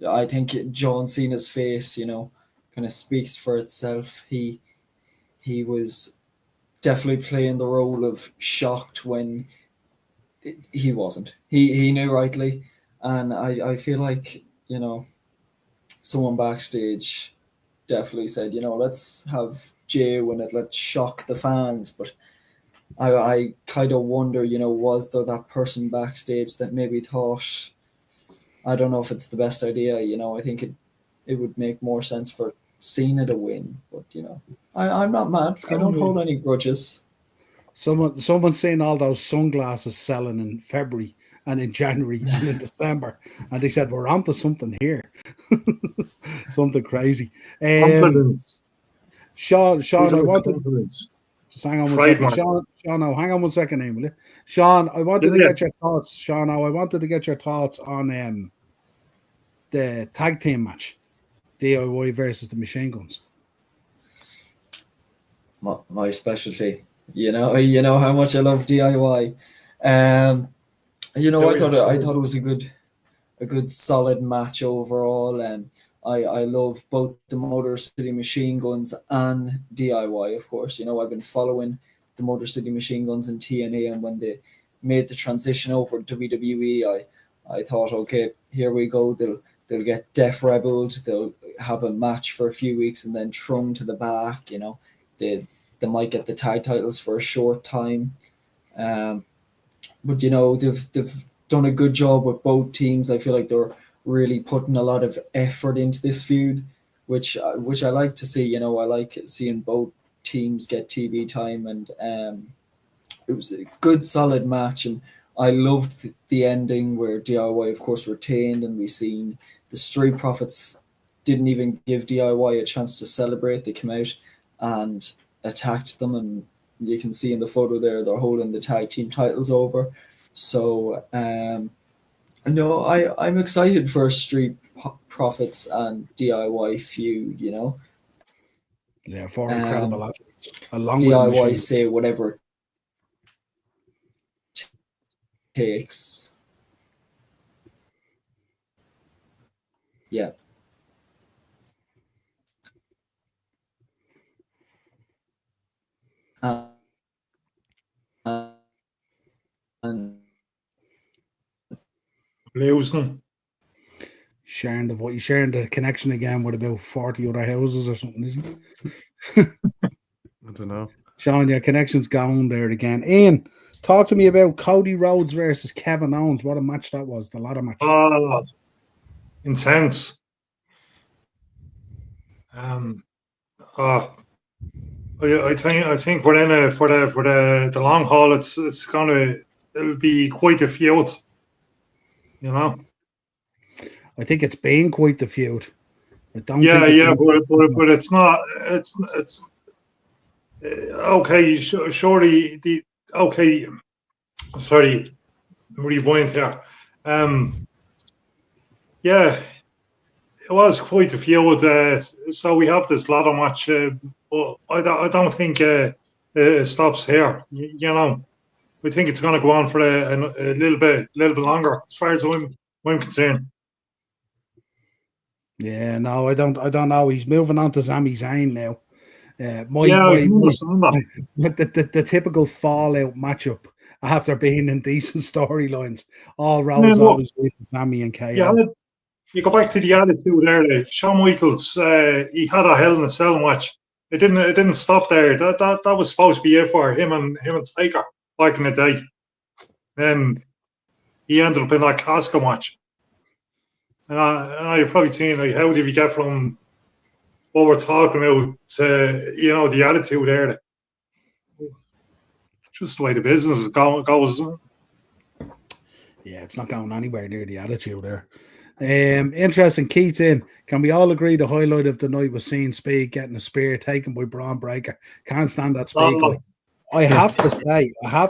C: I think John Cena's face, kind of speaks for itself. He was definitely playing the role of shocked when he wasn't. He knew rightly. And I feel like, someone backstage definitely said, let's have Jey win it, let's shock the fans. But I kind of wonder, was there that person backstage that maybe thought, I don't know if it's the best idea, I think it would make more sense for Cena to win. But, I'm not mad. I don't hold any grudges.
A: Someone's saying all those sunglasses selling in February and in January and in December, and they said we're onto something here. Something crazy.
D: Confidence.
A: Sean, I wanted
D: confidence.
A: just hang on one second. Sean, hang on one second, will you? Sean, I wanted to get your thoughts. Sean, I wanted to get your thoughts on the tag team match, DIY versus the Machine Guns.
C: My specialty. You know how much I love DIY. I thought it was a good solid match overall. And I love both the Motor City Machine Guns and DIY, of course. I've been following the Motor City Machine Guns in TNA, and when they made the transition over to WWE, I thought, okay, here we go. They'll get Def Rebelled, they'll have a match for a few weeks and then thrown to the back. They might get the tag titles for a short time. But they've done a good job with both teams. I feel like they're really putting a lot of effort into this feud, which I like to see. I like seeing both teams get TV time, and it was a good solid match. And I loved the ending where DIY, of course, retained, and we seen the Street Profits didn't even give DIY a chance to celebrate. They came out and attacked them, and you can see in the photo there they're holding the tag team titles over. So I'm excited for Street Profits and DIY feud.
A: Yeah, four incredible athletes. Along
C: DIY
A: with
C: say whatever it takes. Yeah. And
D: Losing.
A: sharing the connection again with about 40 other houses or something, is he?
B: I don't know.
A: Sean, your connection's gone there again. Ian, talk to me about Cody Rhodes versus Kevin Owens. What a match that was. The ladder match.
D: Intense. I think we're in a, for the long haul. It'll be quite a feud.
A: I think it's been quite the feud. I don't
D: but it's not. It's okay. Surely okay. Sorry, rewind here. Yeah, it was quite a few. So we have this ladder match, but I don't think it stops here. You know, I think it's going to go on for a little bit longer, as far as I'm concerned.
A: Yeah, no, I don't know. He's moving on to Sami Zayn now.
D: I can understand that.
A: The typical fallout matchup after being in decent storylines. All
D: Yeah,
A: roads
D: look,
A: always lead to Sami and KO.
D: you go back to the attitude there. Like Shawn Michaels, he had a Hell in a Cell match. It didn't stop there. That was supposed to be it for him and Taker back in the day. Then he ended up in that casket match. And you're probably thinking, like, how did we get from what we're talking about to, the attitude there? Just the way the business goes.
A: Yeah, it's not going anywhere near the attitude there. Interesting. Keith in. Can we all agree the highlight of the night was seeing Speed getting a spear taken by Braun Breaker? Can't stand that Speed guy. I have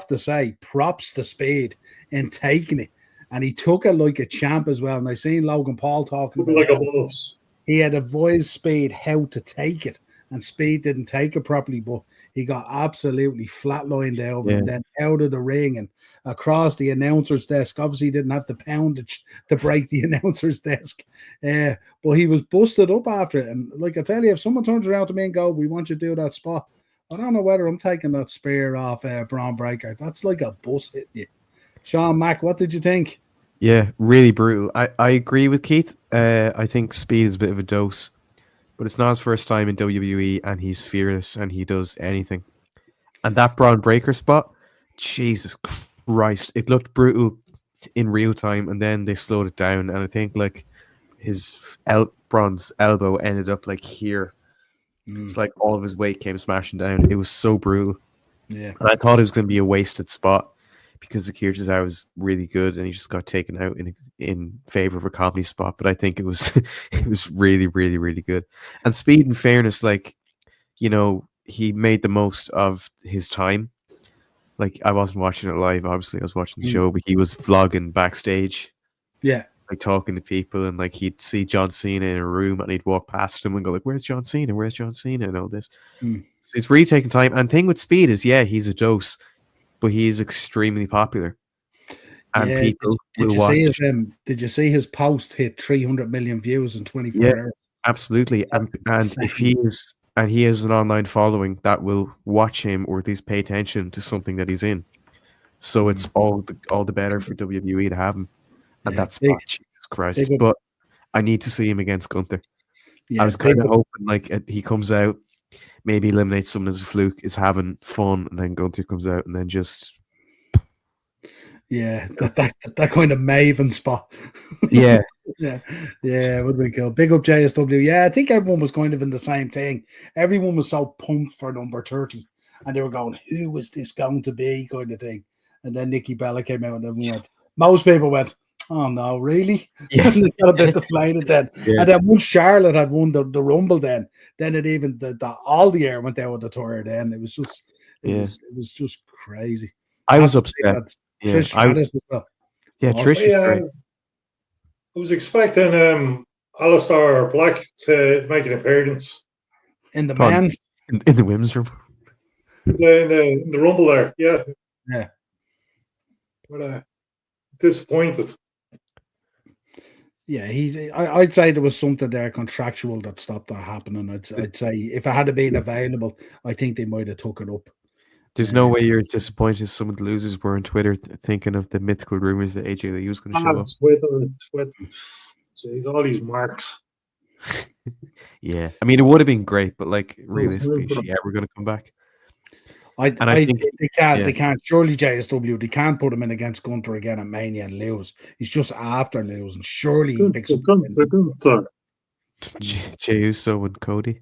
A: to say, props to Speed in taking it. And he took it like a champ as well. And I seen Logan Paul talking about
D: like a boss.
A: He had advised Speed how to take it. And Speed didn't take it properly, but he got absolutely flatlined over and then out of the ring and across the announcer's desk. Obviously, he didn't have to pound it to break the announcer's desk. But he was busted up after it. And like I tell you, if someone turns around to me and go, we want you to do that spot, I don't know whether I'm taking that spear off Braun Breaker. That's like a bus hitting you. Sean Mack, what did you think?
B: Yeah, really brutal. I agree with Keith. I think Speed is a bit of a dose. But it's not his first time in WWE, and he's fearless, and he does anything. And that Braun Breaker spot, Jesus Christ, it looked brutal in real time, and then they slowed it down, and I think like his Braun's elbow ended up like here. It's like all of his weight came smashing down. It was so brutal.
A: Yeah,
B: and I thought it was going to be a wasted spot because Akira Tozawa was really good, and he just got taken out in favor of a comedy spot. But I think it was it was really, really, really good. And Speed, in fairness, like, he made the most of his time. Like, I wasn't watching it live, obviously, I was watching the show, but he was vlogging backstage.
A: Yeah.
B: Like, talking to people, and like he'd see John Cena in a room, and he'd walk past him and go like, "Where's John Cena? Where's John Cena?" and all this. So he's really taking time. And the thing with Speed is, he's a dose, but he is extremely popular, and people will watch.
A: Did you see his post hit 300 million views in 24 hours?
B: Absolutely, and if he has an online following that will watch him or at least pay attention to something that he's in, so it's all the better for WWE to have him. And that's Jesus Christ. But I need to see him against Gunther. Yeah, I was kind of hoping like he comes out, maybe eliminates someone as a fluke, is having fun, and then Gunther comes out and then just
A: that kind of Maven spot.
B: Yeah.
A: Yeah, would be cool. Big up JSW. Yeah, I think everyone was kind of in the same thing. Everyone was so pumped for number 30, and they were going, "Who is this going to be?" kind of thing. And then Nikki Bella came out, and everyone went. Most people went, "Oh no, really?" Yeah. They got a bit deflated then. Yeah. And then once Charlotte had won the Rumble, then it even all the air went out of the tour. Then it was just it was just crazy.
B: I was upset.
A: Trish Stratus as well.
B: Yeah, Trish is great.
D: I was expecting Aleister Black to make an appearance
A: in the men's,
B: in the women's room,
D: in the Rumble there. Yeah. But disappointed.
A: Yeah, I'd say there was something there contractual that stopped that happening. I'd say if it had been available, I think they might have took it up.
B: There's no way you're disappointed some of the losers were on Twitter thinking of the mythical rumors that AJ Lee was going to show up.
D: Twitter. Jeez, all these marks.
B: Yeah, I mean, it would have been great, but like realistically, is she ever going to come back?
A: I think they can't. They can't. Surely JSW, they can't put him in against Gunther again at Mania and lose. He's just after losing. Surely he picks up
D: Gunther.
B: Jey Uso and Cody.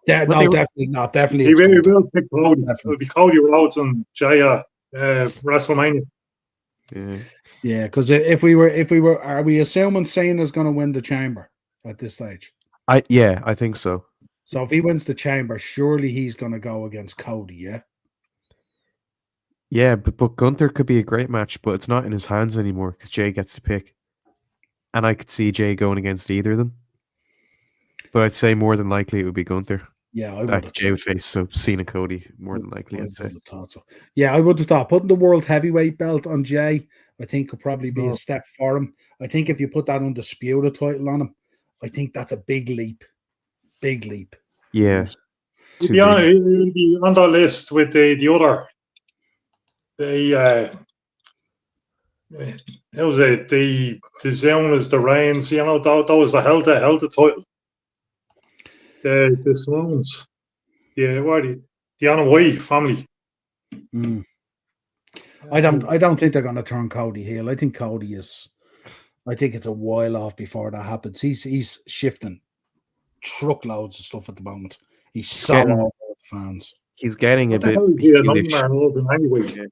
A: Yeah, no, definitely not. Definitely,
D: he will pick Cody. It'll be Cody Rhodes and Jey WrestleMania.
A: Yeah, because if we were, are we assuming Cena's going to win the Chamber at this stage?
B: I think so.
A: So if he wins the Chamber, surely he's going to go against Cody, yeah?
B: Yeah, but Gunther could be a great match, but it's not in his hands anymore because Jey gets to pick. and I could see Jay going against either of them. But I'd say more than likely it would be Gunther.
A: Yeah, I would
B: That
A: have.
B: Jay would face Cena Cody more than likely. I'd say.
A: Thought so. Yeah, I would have thought putting the world heavyweight belt on Jay, I think could probably be a step for him. I think if you put that undisputed title on him, I think that's a big leap. Big leap.
B: Yeah.
D: He'll be on that list with the other. How was it? The zone is the reigns. You know, that was the held title. The Swans. Yeah, what the Anna White family.
A: I don't think they're going to turn Cody heel. I think Cody is. I think it's a while off before that happens. He's shifting truckloads of stuff at the moment. He's so over the fans.
B: He's getting a bit.
D: Anyway.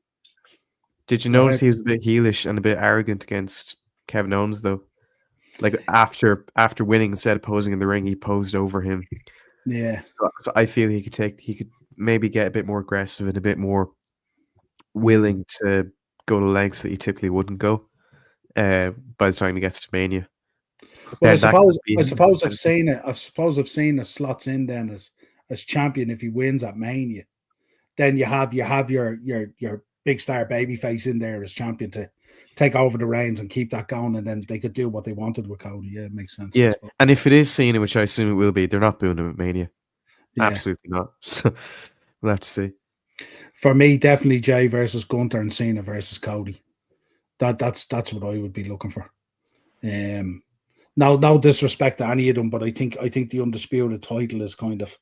B: Did you notice he was a bit heelish and a bit arrogant against Kevin Owens though? Like after winning, instead of posing in the ring, he posed over him.
A: Yeah.
B: So I feel he could maybe get a bit more aggressive and a bit more willing to go to lengths that he typically wouldn't go by the time he gets to Mania.
A: Well, I suppose I've seen it slots in then as champion if he wins at Mania. Then you have your big star babyface in there as champion to take over the reins and keep that going, and then they could do what they wanted with Cody. Yeah, it makes sense.
B: Yeah, and if it is Cena, which I assume it will be, they're not booing him at Mania. Yeah. Absolutely not. So we'll have to see.
A: For me, definitely Jay versus Gunther and Cena versus Cody. That's what I would be looking for. No disrespect to any of them, but I think the undisputed title is kind of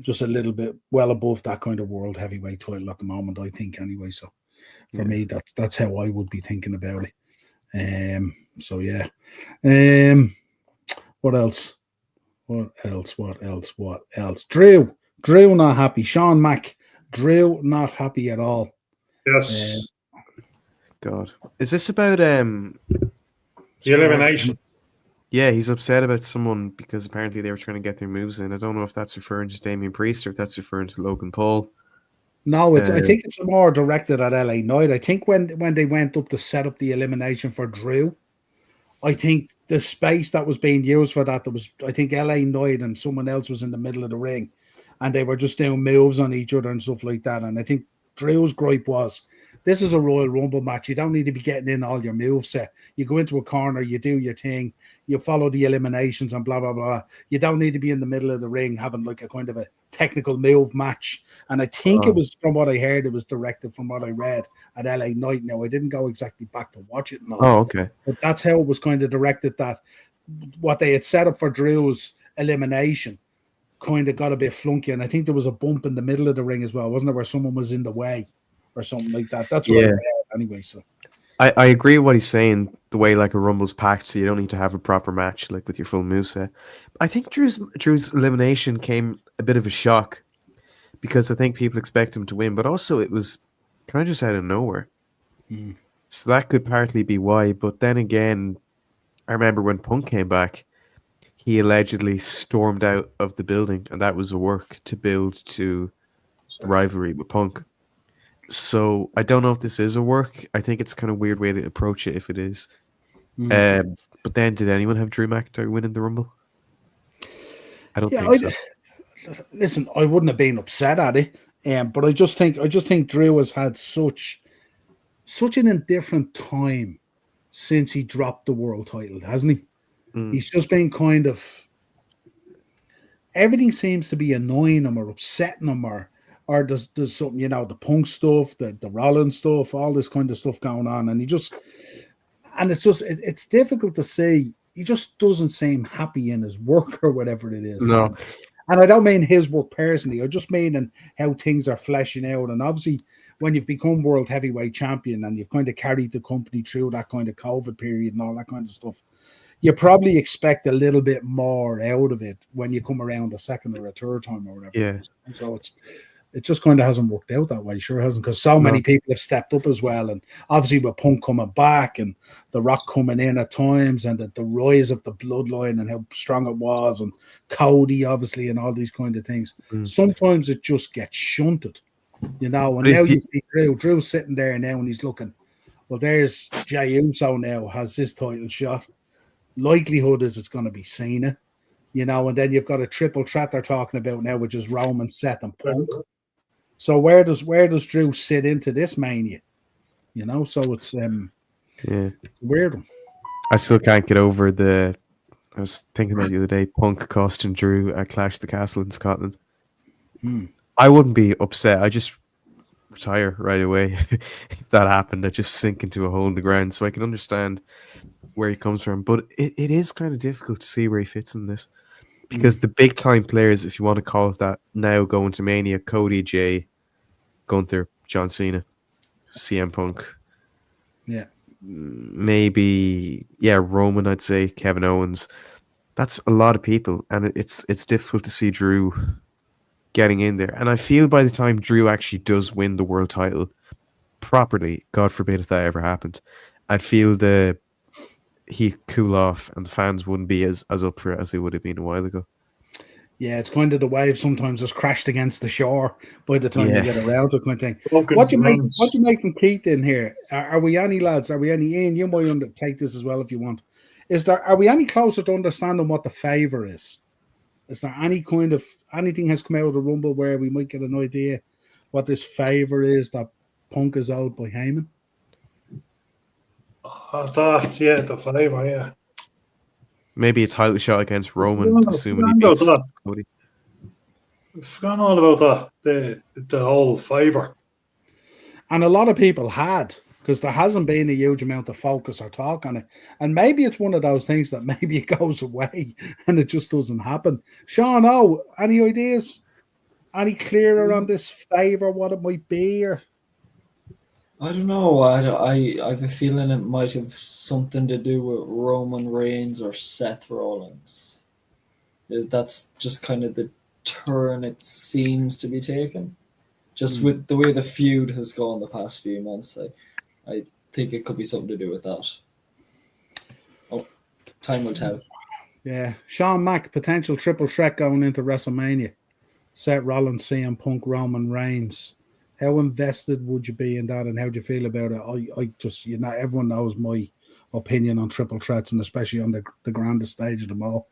A: just a little bit well above that kind of world heavyweight title at the moment, I think, anyway. So for me, that's how I would be thinking about it. So yeah. What else? Drew not happy. Sean Mack. Drew not happy at all.
D: Yes.
B: God. Is this about
D: the elimination?
B: Yeah, he's upset about someone because apparently they were trying to get their moves in. I don't know if that's referring to Damian Priest or if that's referring to Logan Paul.
A: No, I think it's more directed at LA Knight. I think when they went up to set up the elimination for Drew, I think the space that was being used for that, I think LA Knight and someone else was in the middle of the ring, and they were just doing moves on each other and stuff like that. And I think Drew's gripe was, this is a Royal Rumble match. You don't need to be getting in all your moves set. You go into a corner, you do your thing, you follow the eliminations and blah, blah, blah. You don't need to be in the middle of the ring having like a kind of a technical move match. And I think it was, from what I heard, it was directed from what I read at LA Knight. Now, I didn't go exactly back to watch it.
B: Okay.
A: But that's how it was kind of directed, that what they had set up for Drew's elimination kind of got a bit flunky. And I think there was a bump in the middle of the ring as well, wasn't there, where someone was in the way or something like that. That's what I read anyway. So
B: I agree with what he's saying, the way like a Rumble's packed, so you don't need to have a proper match like with your full moveset. I think Drew's elimination came a bit of a shock because I think people expect him to win, but also it was kind of just out of nowhere. So that could partly be why. But then again, I remember when Punk came back, he allegedly stormed out of the building, and that was a work to build to the rivalry with Punk. So I don't know if this is a work. I think it's kind of a weird way to approach it if it is. But then, did anyone have Drew McIntyre winning the Rumble? I don't think so.
A: Listen, I wouldn't have been upset at it, but I just think Drew has had such an indifferent time since he dropped the world title, hasn't he? He's just been kind of, everything seems to be annoying him or upsetting him, or there's something, the Punk stuff, the Rollins stuff, all this kind of stuff going on, and it's difficult to see. He just doesn't seem happy in his work or whatever it is.
B: No.
A: And I don't mean his work personally. I just mean in how things are fleshing out. And obviously, when you've become world heavyweight champion and you've kind of carried the company through that kind of COVID period and all that kind of stuff, you probably expect a little bit more out of it when you come around a second or a third time or whatever.
B: Yeah.
A: So it just kind of hasn't worked out that way. Sure hasn't, because so many people have stepped up as well. And obviously with Punk coming back and The Rock coming in at times, and the rise of the bloodline and how strong it was, and Cody obviously, and all these kind of things. Sometimes it just gets shunted, and now you see Drew's sitting there now and he's looking, well, there's Jey Uso now has his title shot. likelihood is it's going to be Cena, and then you've got a triple threat they're talking about now, which is Roman, Seth, and Punk. So where does Drew sit into this Mania? So it's weird one.
B: I still can't get over I was thinking about the other day, Punk costing Drew at Clash of the Castle in Scotland. I wouldn't be upset. I just retire right away if that happened. I just sink into a hole in the ground. So I can understand where he comes from, but it is kind of difficult to see where he fits in this, because the big time players, if you want to call it that, now going to Mania: Cody, Jay, Gunther, John Cena, CM Punk, maybe Roman. I'd say Kevin Owens. That's a lot of people, and it's difficult to see Drew getting in there. And I feel by the time Drew actually does win the world title properly, God forbid if that ever happened, I feel he'd cool off and the fans wouldn't be as up for it as they would have been a while ago.
A: Yeah, it's kind of the wave sometimes just crashed against the shore by the time you get around to kind of thing. What do you make from Keith in here? Are we any lads? Are we any Ian? You might undertake this as well if you want. Are we any closer to understanding what the favour is? Is there any kind of anything has come out of the Rumble where we might get an idea what this favour is that Punk is owed by Heyman?
D: The favour, yeah.
B: Maybe a title shot against Roman, assuming he beats Cody.
D: I've forgotten all about that, the whole favour.
A: And a lot of people had, because there hasn't been a huge amount of focus or talk on it. And maybe it's one of those things that maybe it goes away and it just doesn't happen. Sean, any ideas? Any clearer on this favour, what it might be? Or
C: I don't know. I have a feeling it might have something to do with Roman Reigns or Seth Rollins. That's just kind of the turn it seems to be taking. Just with the way the feud has gone the past few months, I think it could be something to do with that. Oh, time will tell.
A: Yeah. Sean Mack, potential triple threat going into WrestleMania. Seth Rollins, CM Punk, Roman Reigns. How invested would you be in that, and how do you feel about it? I just, everyone knows my opinion on triple threats, and especially on the grandest stage of them all.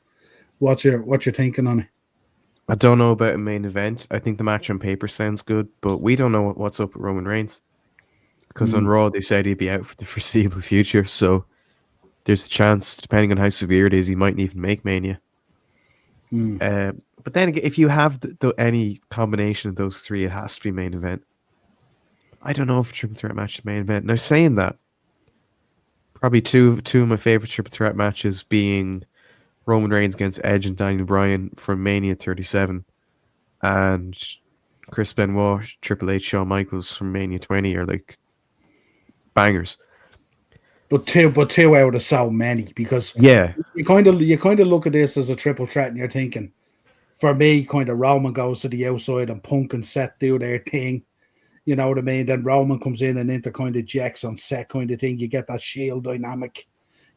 A: What's your thinking on it?
B: I don't know about a main event. I think the match on paper sounds good, but we don't know what's up with Roman Reigns. Because on Raw, they said he'd be out for the foreseeable future, so there's a chance, depending on how severe it is, he mightn't even make Mania. But then again, if you have any combination of those three, it has to be main event. I don't know if a triple threat match is main event. Now, saying that, probably two of my favorite triple threat matches being Roman Reigns against Edge and Daniel Bryan from Mania 37, and Chris Benoit, Triple H, Shawn Michaels from Mania 20 are like bangers.
A: But two out of so many, because you kind of look at this as a triple threat and you're thinking, for me, kind of Roman goes to the outside and Punk and Seth do their thing. You know what I mean? Then Roman comes in and into kind of jacks on Seth kind of thing. You get that Shield dynamic.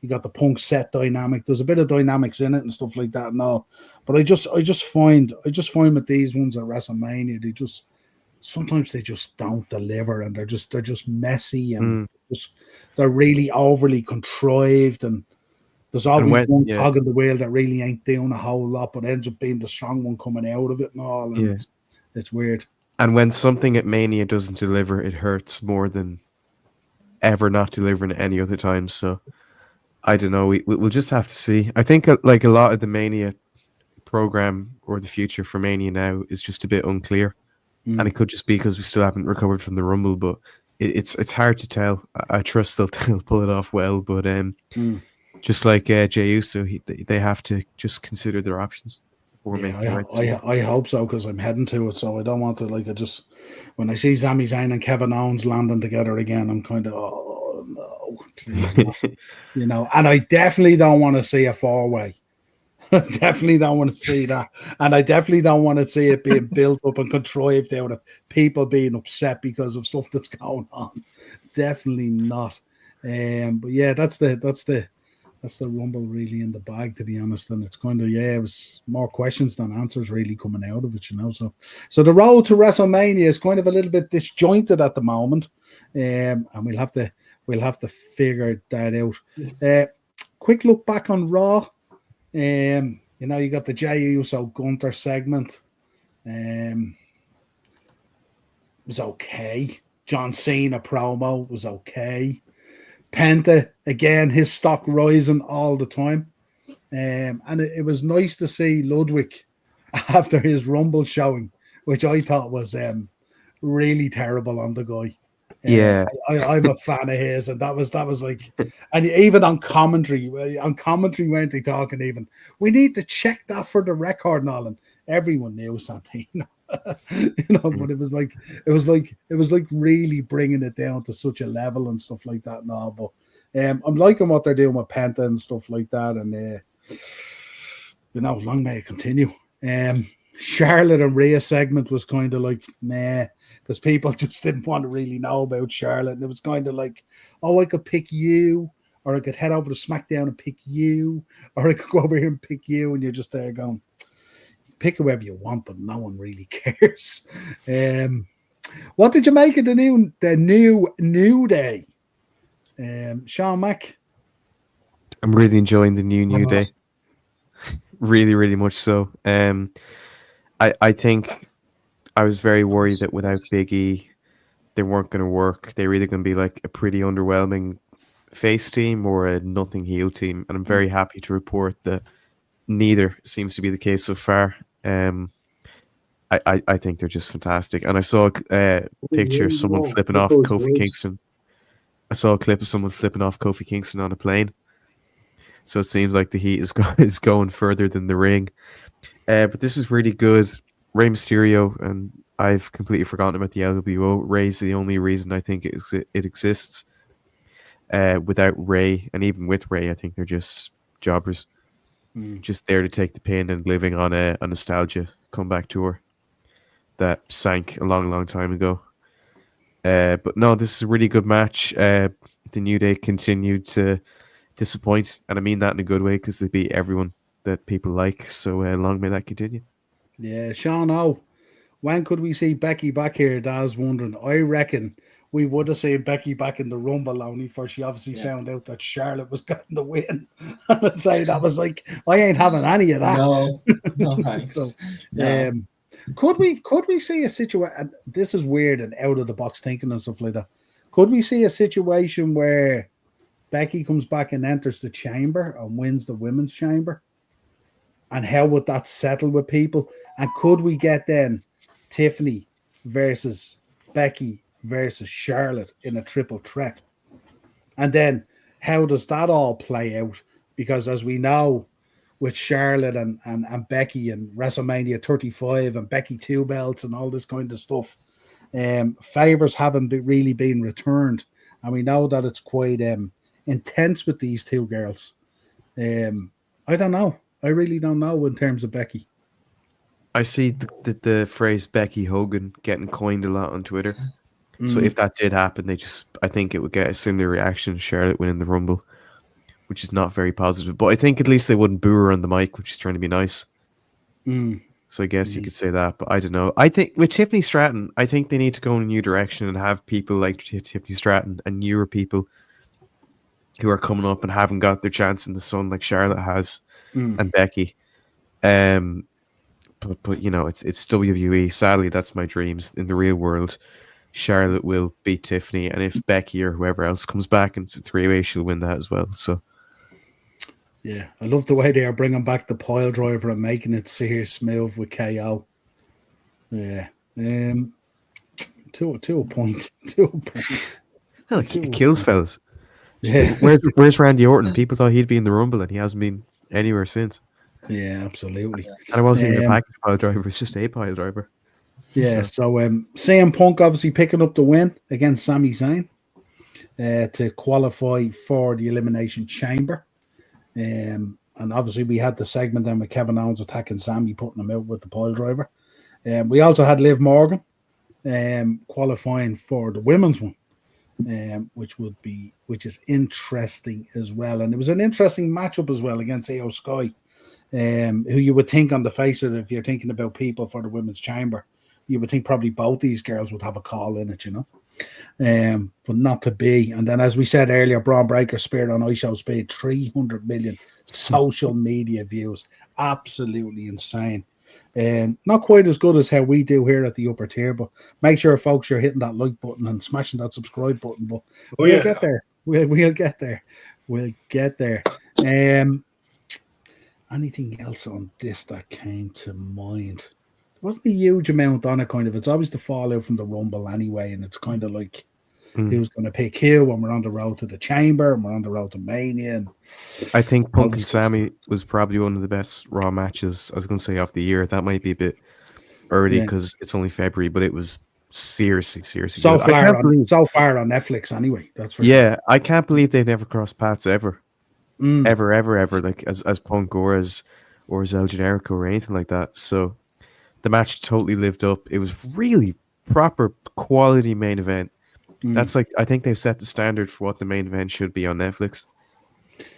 A: You got the Punk Seth dynamic. There's a bit of dynamics in it and stuff like that and all. But I just find with these ones at WrestleMania, sometimes they just don't deliver, and they're just messy, and they're really overly contrived, and there's always one cog in the wheel that really ain't doing a whole lot, but ends up being the strong one coming out of it and all. And it's weird. And
B: when something at Mania doesn't deliver, it hurts more than ever not delivering at any other time. So I don't know. We'll just have to see. I think like a lot of the Mania program or the future for Mania now is just a bit unclear. And it could just be because we still haven't recovered from the Rumble, but it's hard to tell. I trust they'll pull it off well, but just like Jey Uso, they have to just consider their options.
A: I hope so, because I'm heading to it, so I don't want to when I see Sami Zayn and Kevin Owens landing together again, I'm kind of, oh no, please not. And I definitely don't want to see a 4-way. I definitely don't want to see that. And I definitely don't want to see it being built up and contrived out of people being upset because of stuff that's going on. Definitely not. But yeah, that's the Rumble really in the bag, to be honest. And it's kind of, it was more questions than answers really coming out of it, So the road to WrestleMania is kind of a little bit disjointed at the moment. And we'll have to figure that out.
D: Yes.
A: quick look back on Raw. You got the Jey Uso Gunther segment. Was okay. John Cena promo was okay. Penta, again, his stock rising all the time. And it was nice to see Ludwig after his Rumble showing, which I thought was really terrible on the guy.
B: Yeah.
A: I'm a fan of his, and that was like, and even on commentary, weren't they talking even? We need to check that for the record, Nolan. Everyone knew Santino, but it was like really bringing it down to such a level and stuff like that now. But I'm liking what they're doing with Penta and stuff like that, and long may it continue. Charlotte and Rhea segment was kind of like meh, because people just didn't want to really know about Charlotte. And it was kind of like, oh, I could pick you, or I could head over to SmackDown and pick you, or I could go over here and pick you, and you're just there going, pick whoever you want, but no one really cares. What did you make of the new day? Sean Mack?
B: I'm really enjoying the new day. Really, really much so. I think I was very worried that without Big E, they weren't going to work. They were either going to be like a pretty underwhelming face team or a nothing heel team. And I'm very happy to report that neither seems to be the case so far. I think they're just fantastic. And I saw a picture of someone flipping off Kofi Kingston. I saw a clip of someone flipping off Kofi Kingston on a plane. So it seems like the heat is going further than the ring. But this is really good. Rey Mysterio, and I've completely forgotten about the LWO. Rey's the only reason I think it exists. Without Rey, and even with Rey, I think they're just jobbers. Just there to take the pin and living on a nostalgia comeback tour that sank a long, long time ago. But no, this is a really good match. The New Day continued to disappoint, and I mean that in a good way because they beat everyone that people like. So long may that continue.
A: Yeah, Sean O, when could we see Becky back here? Dad's wondering. I reckon we would have seen Becky back in the Rumble only for she obviously found out that Charlotte was getting the win. And I'd say that was like, I ain't having any of that.
C: No thanks.
A: So, could we see a situation? This is weird and out of the box thinking and stuff like that. Could we see a situation where Becky comes back and enters the chamber and wins the women's chamber? And how would that settle with people? And could we get then Tiffany versus Becky versus Charlotte in a triple threat? And then how does that all play out? Because as we know, with Charlotte and Becky and WrestleMania 35 and Becky 2 belts and all this kind of stuff, favors haven't really been returned. And we know that it's quite intense with these two girls. I don't know. I really don't know in terms of Becky.
B: I see the phrase Becky Hogan getting coined a lot on Twitter. So if that did happen, I think it would get a similar reaction to Charlotte winning the Rumble, which is not very positive. But I think at least they wouldn't boo her on the mic, which is trying to be nice. So I guess you could say that, but I don't know. I think with Tiffany Stratton, I think they need to go in a new direction and have people like Tiffany Stratton and newer people who are coming up and haven't got their chance in the sun like Charlotte has and Becky. But you know, it's WWE. Sadly, that's my dreams. In the real world, Charlotte will beat Tiffany, and if Becky or whoever else comes back and it's a three-way, she'll win that as well. So
A: yeah, I love the way they are bringing back the pile driver and making it smooth with KO. Yeah, to a point.
B: Well, it kills fellas.
A: Yeah,
B: where's Randy Orton? People thought he'd be in the Rumble, and he hasn't been anywhere since.
A: Yeah, absolutely.
B: And it wasn't even a package pile driver; it's just a pile driver.
A: Yeah, so CM Punk obviously picking up the win against Sami Zayn to qualify for the Elimination Chamber. And obviously we had the segment then with Kevin Owens attacking Sami, putting him out with the pile driver. We also had Liv Morgan qualifying for the women's one, which is interesting as well. And it was an interesting matchup as well against Io Sky, who you would think on the face of it, if you're thinking about people for the women's chamber, you would think probably both these girls would have a call in it, you know. But not to be. And then, as we said earlier, Braun Breaker Spear on iShow Speed, 300 million social media views. Absolutely insane. Not quite as good as how we do here at the upper tier, but make sure, folks, you're hitting that like button and smashing that subscribe button. But we'll get there. We'll get there. We'll get there. Anything else on this that came to mind? There wasn't a huge amount on it, kind of. It's always the fallout from the Rumble anyway, and it's kind of like who's going to pick who when we're on the road to the Chamber and we're on the road to Mania. And
B: I think Punk and Sammy was probably one of the best Raw matches, I was going to say, of the year. That might be a bit early because it's only February, but it was seriously
A: so
B: good.
A: far on Netflix anyway. That's for sure.
B: I can't believe they never crossed paths ever. Ever, like as Punk or as El Generico or anything like that. So the match totally lived up. It was really proper quality main event. That's like, I think they've set the standard for what the main event should be on Netflix.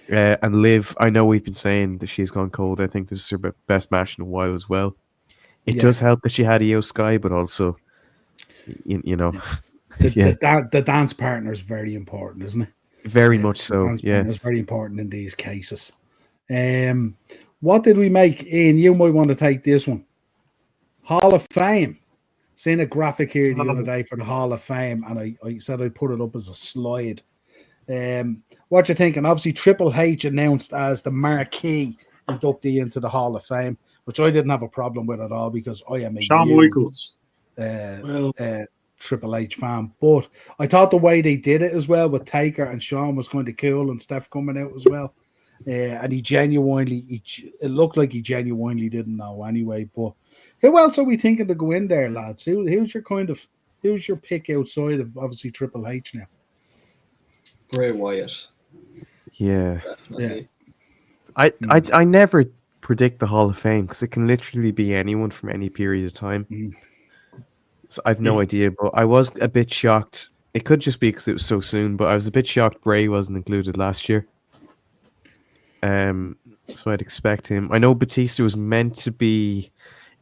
B: And Liv, I know we've been saying that she's gone cold. I think this is her best match in a while as well. It does help that she had Io Sky, but also, you know,
A: the dance partner is very important, isn't it?
B: Very much so. Yeah,
A: it's very important in these cases. What did we make? Ian, you might want to take this one. Hall of Fame. Seen a graphic here the other day for the Hall of Fame, and I said I'd put it up as a slide. What you thinking? Obviously, Triple H announced as the marquee inductee into the Hall of Fame, which I didn't have a problem with at all because I am a
D: Shawn Michaels.
A: Triple H fan. But I thought the way they did it as well with Taker and Shawn was kind of cool, and Steph coming out as well. And it looked like he genuinely didn't know anyway. But who else are we thinking to go in there, lads? Who's your pick outside of obviously Triple H now?
C: Bray Wyatt.
B: Yeah.
C: Definitely.
B: I never predict the Hall of Fame because it can literally be anyone from any period of time. So I've no idea, but I was a bit shocked. It could just be because it was so soon, but I was a bit shocked Bray wasn't included last year. So I'd expect him. I know Batista was meant to be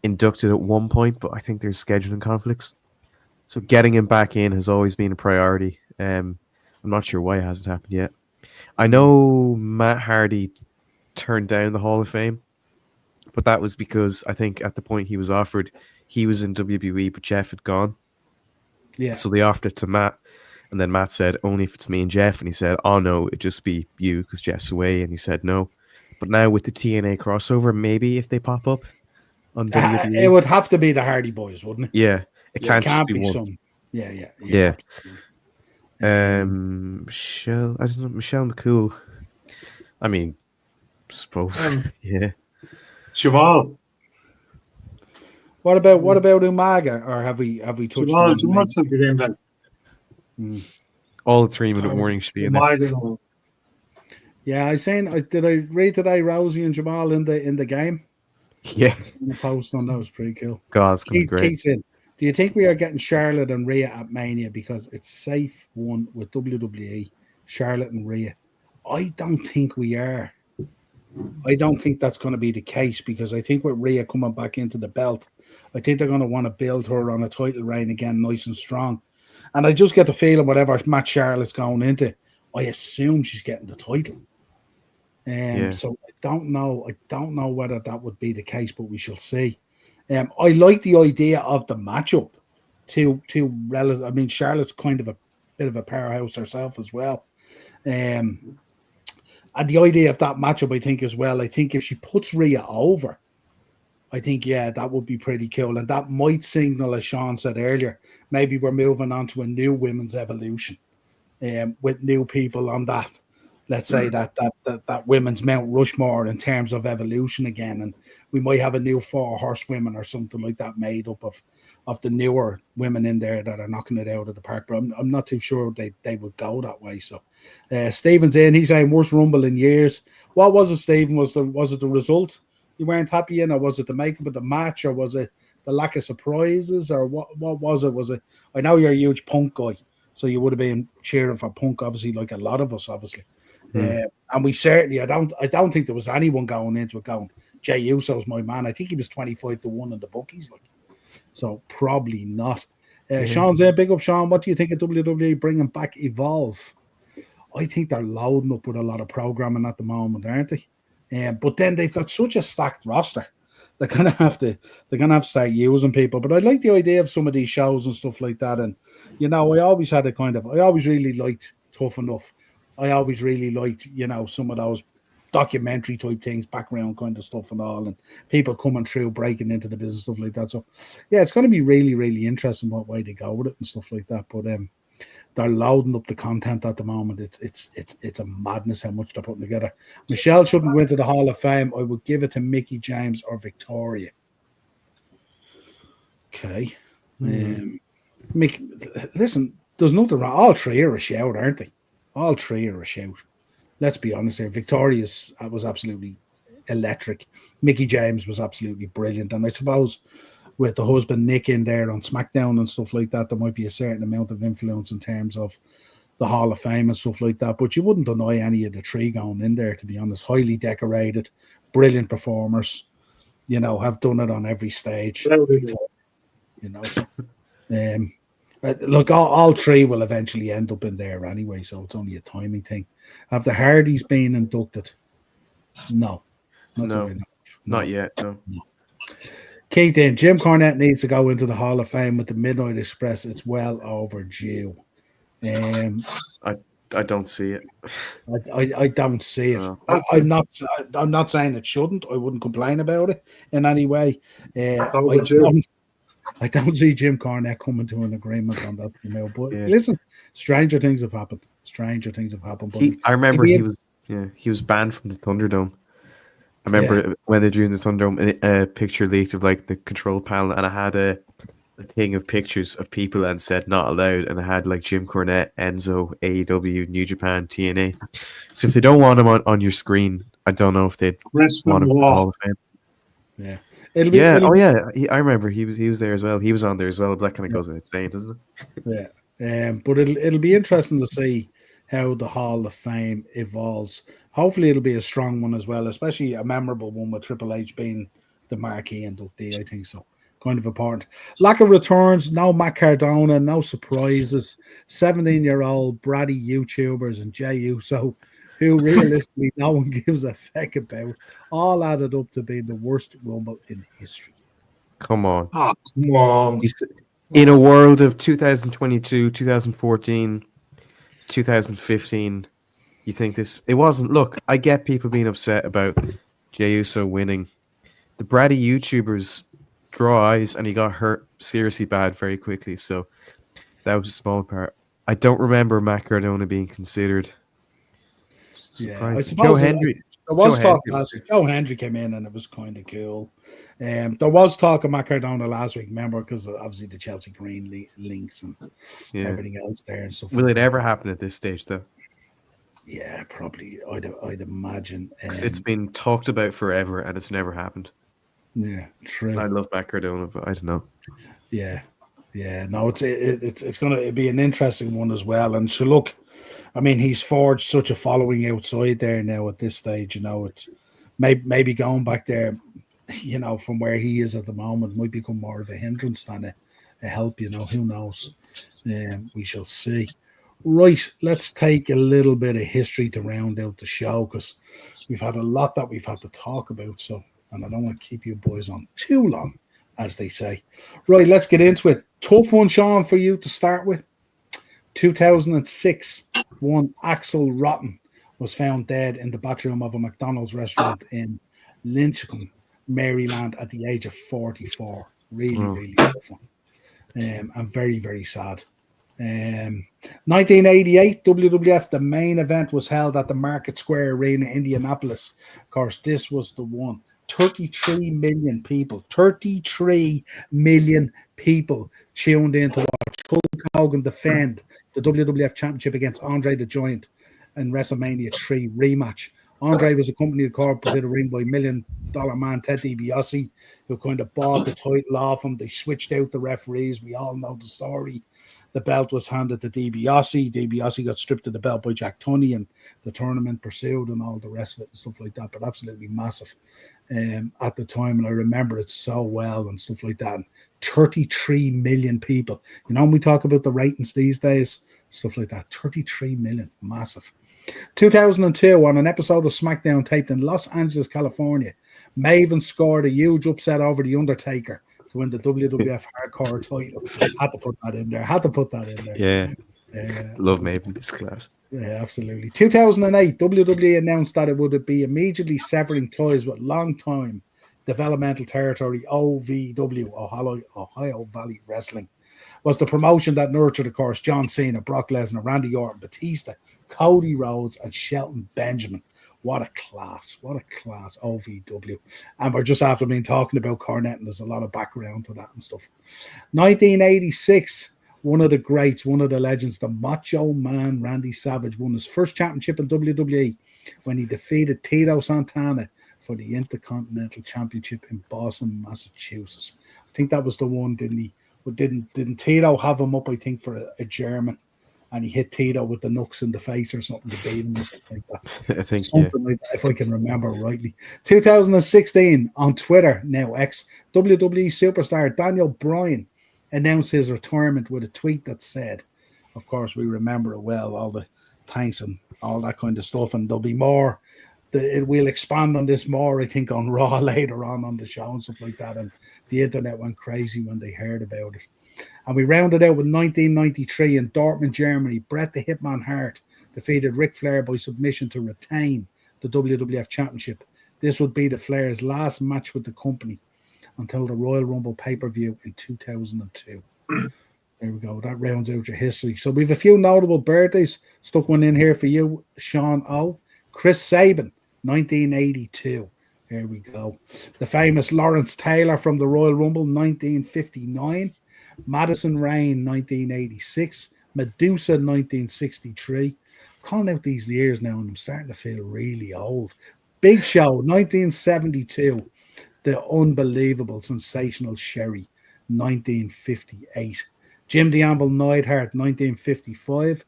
B: inducted at one point, but I think there's scheduling conflicts. So getting him back in has always been a priority. I'm not sure why it hasn't happened yet. I know Matt Hardy turned down the Hall of Fame, but that was because I think at the point he was offered, he was in WWE, but Jeff had gone.
A: Yeah.
B: So they offered it to Matt, and then Matt said, only if it's me and Jeff. And he said, oh no, it'd just be you because Jeff's away. And he said no. But now with the TNA crossover, maybe if they pop up on WWE.
A: It would have to be the Hardy Boys, wouldn't it?
B: Yeah. It can't just be one.
A: Some. Yeah.
B: Michelle McCool. I mean, suppose. Yeah.
D: Jamal.
A: What about Umaga? Or have we touched
D: Jamal,
A: on
D: too much of the game then.
B: All the 3-minute warnings should be in there.
A: Yeah, did I read today Rousey and Jamal in the game?
B: Yeah.
A: The post on that was pretty cool.
B: God, it's gonna be great.
A: Do you think we are getting Charlotte and Rhea at Mania because it's safe one with WWE, Charlotte and Rhea? I don't think we are. I don't think that's going to be the case because I think with Rhea coming back into the belt, I think they're going to want to build her on a title reign again, nice and strong. And I just get the feeling whatever match Charlotte's going into, I assume she's getting the title. So I don't know whether that would be the case, but we shall see. I like the idea of the matchup. I mean, Charlotte's kind of a bit of a powerhouse herself as well. And the idea of that matchup, I think, as well, I think if she puts Rhea over, I think, that would be pretty cool. And that might signal, as Sean said earlier, maybe we're moving on to a new women's evolution with new people on that. Let's say that women's Mount Rushmore in terms of evolution again. And we might have a new 4 horsewomen or something like that made up of the newer women in there that are knocking it out of the park. But I'm not too sure they would go that way. So Stephen's in. He's saying worst Rumble in years. What was it, Stephen? Was it the result you weren't happy in, or was it the makeup of the match, or was it the lack of surprises, or what was it? Was it? I know you're a huge Punk guy, so you would have been cheering for Punk, obviously, like a lot of us, obviously. And we certainly, I don't think there was anyone going into it going, Jey Uso's my man. I think he was 25-1 in the bookies, like, so probably not. Sean's in. Big up, Sean. What do you think of WWE bringing back Evolve? I think they're loading up with a lot of programming at the moment, aren't they? But then they've got such a stacked roster. They're gonna have to start using people. But I like the idea of some of these shows and stuff like that. And I always really liked Tough Enough. I always really liked, some of those documentary type things, background kind of stuff and all, and people coming through, breaking into the business, stuff like that. So yeah, it's going to be really, really interesting what way they go with it and stuff like that. But they're loading up the content at the moment. It's a madness how much they're putting together. Michelle shouldn't go into the Hall of Fame. I would give it to Mickey James or Victoria. Okay. Listen, there's nothing wrong. All three are a shout, aren't they? All three are a shout. Let's be honest here. Victoria's was absolutely electric. Mickey James was absolutely brilliant. And I suppose with the husband Nick in there on SmackDown and stuff like that, there might be a certain amount of influence in terms of the Hall of Fame and stuff like that. But you wouldn't deny any of the three going in there, to be honest. Highly decorated, brilliant performers, have done it on every stage. Look, all three will eventually end up in there anyway, so it's only a timing thing. Have the Hardys been inducted? No.
B: Not yet. No.
A: Keith in, Jim Cornette needs to go into the Hall of Fame with the Midnight Express. It's well overdue.
B: I don't see it.
A: I don't see it.
B: No.
A: I'm not saying it shouldn't. I wouldn't complain about it in any way. I don't see Jim Cornette coming to an agreement on that. But listen, stranger things have happened. But
B: I remember he was banned from the Thunderdome. I remember when they drew in the Thunderdome, a picture leaked of like the control panel, and I had a thing of pictures of people and said not allowed, and I had like Jim Cornette, Enzo, AEW, New Japan, TNA. So if they don't want him on your screen, I don't know if they'd want him in the Hall of Fame.
A: Yeah.
B: I remember he was there as well. He was on there as well. That kind of goes insane, doesn't
A: it? Yeah. But it'll be interesting to see how the Hall of Fame evolves. Hopefully it'll be a strong one as well, especially a memorable one with Triple H being the marquee inductee, I think so. Kind of important. Lack of returns, no Matt Cardona, no surprises. 17-year-old bratty YouTubers and Jey Uso, who realistically no one gives a feck about, all added up to being the worst Rumble in history.
B: Come on.
D: Oh, come on.
B: In a world of 2022, 2014, 2015, you think this... It wasn't... Look, I get people being upset about Jey Uso winning. The bratty YouTubers draw eyes, and he got hurt seriously bad very quickly, so that was a small part. I don't remember Matt Cardona being considered.
A: I suppose there was talk last week. Joe Hendry came in and it was kind of cool. There was talk of Matt Cardona last week, remember, because obviously the Chelsea Green links and everything else there and stuff.
B: Will it ever happen at this stage, though?
A: Yeah, probably. I'd imagine.
B: Because it's been talked about forever and it's never happened.
A: Yeah, true.
B: I love Matt Cardona, but I don't know.
A: Yeah. No, it's going to be an interesting one as well. And so look, I mean, he's forged such a following outside there now at this stage. It's maybe going back there, from where he is at the moment might become more of a hindrance than a help. Who knows? We shall see. Right, let's take a little bit of history to round out the show because we've had a lot that we've had to talk about. So, and I don't want to keep you boys on too long, as they say. Right, let's get into it. Tough one, Sean, for you to start with. 2006, one Axel Rotten was found dead in the bathroom of a McDonald's restaurant in Lynchburg, Maryland, at the age of 44. Really tough one. And very, very sad. 1988, WWF, the main event was held at the Market Square Arena, Indianapolis. Of course, this was the one. 33 million people tuned in to watch Hulk Hogan defend the WWF Championship against Andre the Giant in WrestleMania 3 rematch. Andre was accompanied to the to the ring by $1 Million Man Ted DiBiase, who kind of bought the title off him. They switched out the referees. We all know the story. The belt was handed to DiBiase. DiBiase got stripped of the belt by Jack Tunney, and the tournament pursued and all the rest of it and stuff like that. But absolutely massive at the time, and I remember it so well and stuff like that. And 33 million people. You know, when we talk about the ratings these days, stuff like that, 33 million, massive. 2002, on an episode of SmackDown taped in Los Angeles, California, Maven scored a huge upset over The Undertaker to win the WWF Hardcore title. Had to put that in there.
B: Yeah. Love Maven. It's class.
A: Yeah, absolutely. 2008, WWE announced that it would be immediately severing ties with long-time developmental territory OVW, Ohio Valley Wrestling. Was the promotion that nurtured, of course, John Cena, Brock Lesnar, Randy Orton, Batista, Cody Rhodes, and Shelton Benjamin. What a class, OVW. And we're just after been talking about Cornette, and there's a lot of background to that and stuff. 1986, one of the greats, one of the legends, the Macho Man Randy Savage won his first championship in WWE when he defeated Tito Santana for the Intercontinental Championship in Boston, Massachusetts. I think that was the one, didn't he? Didn't Tito have him up, I think, for a German? And he hit Tito with the knucks in the face or something to beat him or something like that.
B: I think,
A: something like that, if I can remember rightly. 2016, on Twitter, now X, WWE superstar Daniel Bryan announced his retirement with a tweet that said, of course, we remember it well, all the thanks and all that kind of stuff, and there'll be more. We'll expand on this more, I think, on Raw later on the show and stuff like that, and the internet went crazy when they heard about it. And we rounded out with 1993 in Dortmund, Germany. Bret the Hitman Hart defeated Ric Flair by submission to retain the WWF Championship. This would be the Flair's last match with the company until the Royal Rumble pay-per-view in 2002. There we go. That rounds out your history. So we have a few notable birthdays. Stuck one in here for you, Sean O. Chris Sabin, 1982. Here we go. The famous Lawrence Taylor from the Royal Rumble, 1959. Madison Rain, 1986. Medusa, 1963. Calling out these years now, and I'm starting to feel really old. Big Show, 1972. The unbelievable, sensational Sherry, 1958. Jim the Anvil Neidhart, 1955.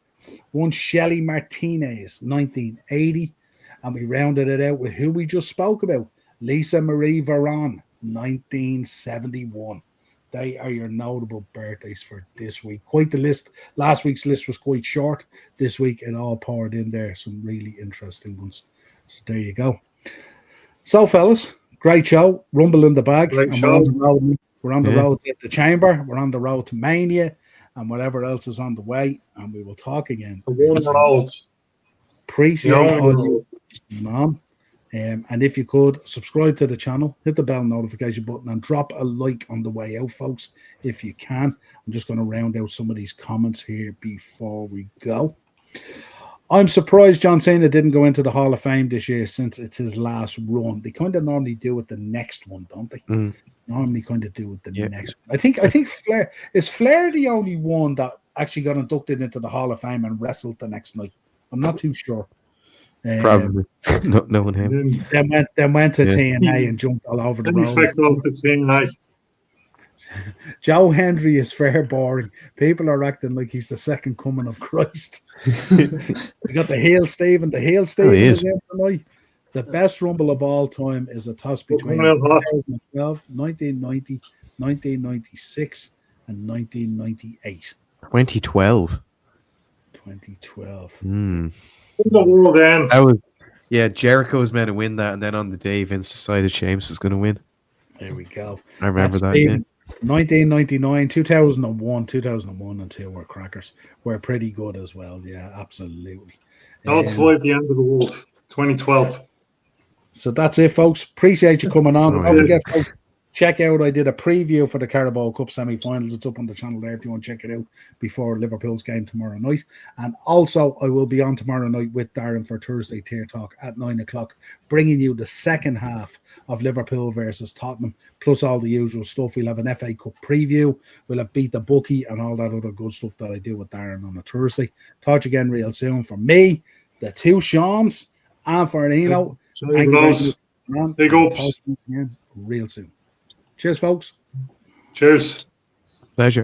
A: One Shelly Martinez, 1980. And we rounded it out with who we just spoke about, Lisa Marie Varon, 1971. They are your notable birthdays for this week. Quite the list. Last week's list was quite short. This week it all poured in there. Some really interesting ones. So there you go. So, fellas, great show. Rumble in the bag.
D: Great show.
A: We're on the road to the Chamber. We're on the road to Mania and whatever else is on the way. And we will talk again.
D: The one road.
A: Appreciate all you, man. And if you could, subscribe to the channel, hit the bell notification button, and drop a like on the way out, folks, if you can. I'm just going to round out some of these comments here before we go. I'm surprised John Cena didn't go into the Hall of Fame this year since it's his last run. They kind of normally do it the next one, don't they? Normally kind of do it the next one. I think Flair, is Flair the only one that actually got inducted into the Hall of Fame and wrestled the next night? I'm not too sure.
B: Probably. No one him.
A: Then went to TNA and jumped all over the road. Joe Hendry is fair boring. People are acting like he's the second coming of Christ. We got the heel Stephen. The heel Stephen is in tonight. The best Rumble of all time is a toss between 2012, 1990, 1996, and 1998.
B: 2012.
A: 2012.
D: The world ends.
B: That was, Jericho was meant to win that, and then on the day Vince decided Sheamus is going to win.
A: There we go.
B: I remember that. Yeah.
A: 1999, 2001, 2001 and 2 were crackers. Were pretty good as well. Yeah, absolutely.
D: That's why at the end of the world, 2012.
A: So that's it, folks. Appreciate you coming on. Don't forget, folks, check out, I did a preview for the Carabao Cup semi-finals. It's up on the channel there if you want to check it out before Liverpool's game tomorrow night. And also, I will be on tomorrow night with Darren for Thursday Tier Talk at 9 o'clock, bringing you the second half of Liverpool versus Tottenham, plus all the usual stuff. We'll have an FA Cup preview. We'll have Beat the Bookie and all that other good stuff that I do with Darren on a Thursday. Talk to you again real soon. For me, the two Shawns, and for Eno, thank you very much.
D: Big ups.
A: Real soon. Cheers, folks.
D: Cheers.
B: Pleasure.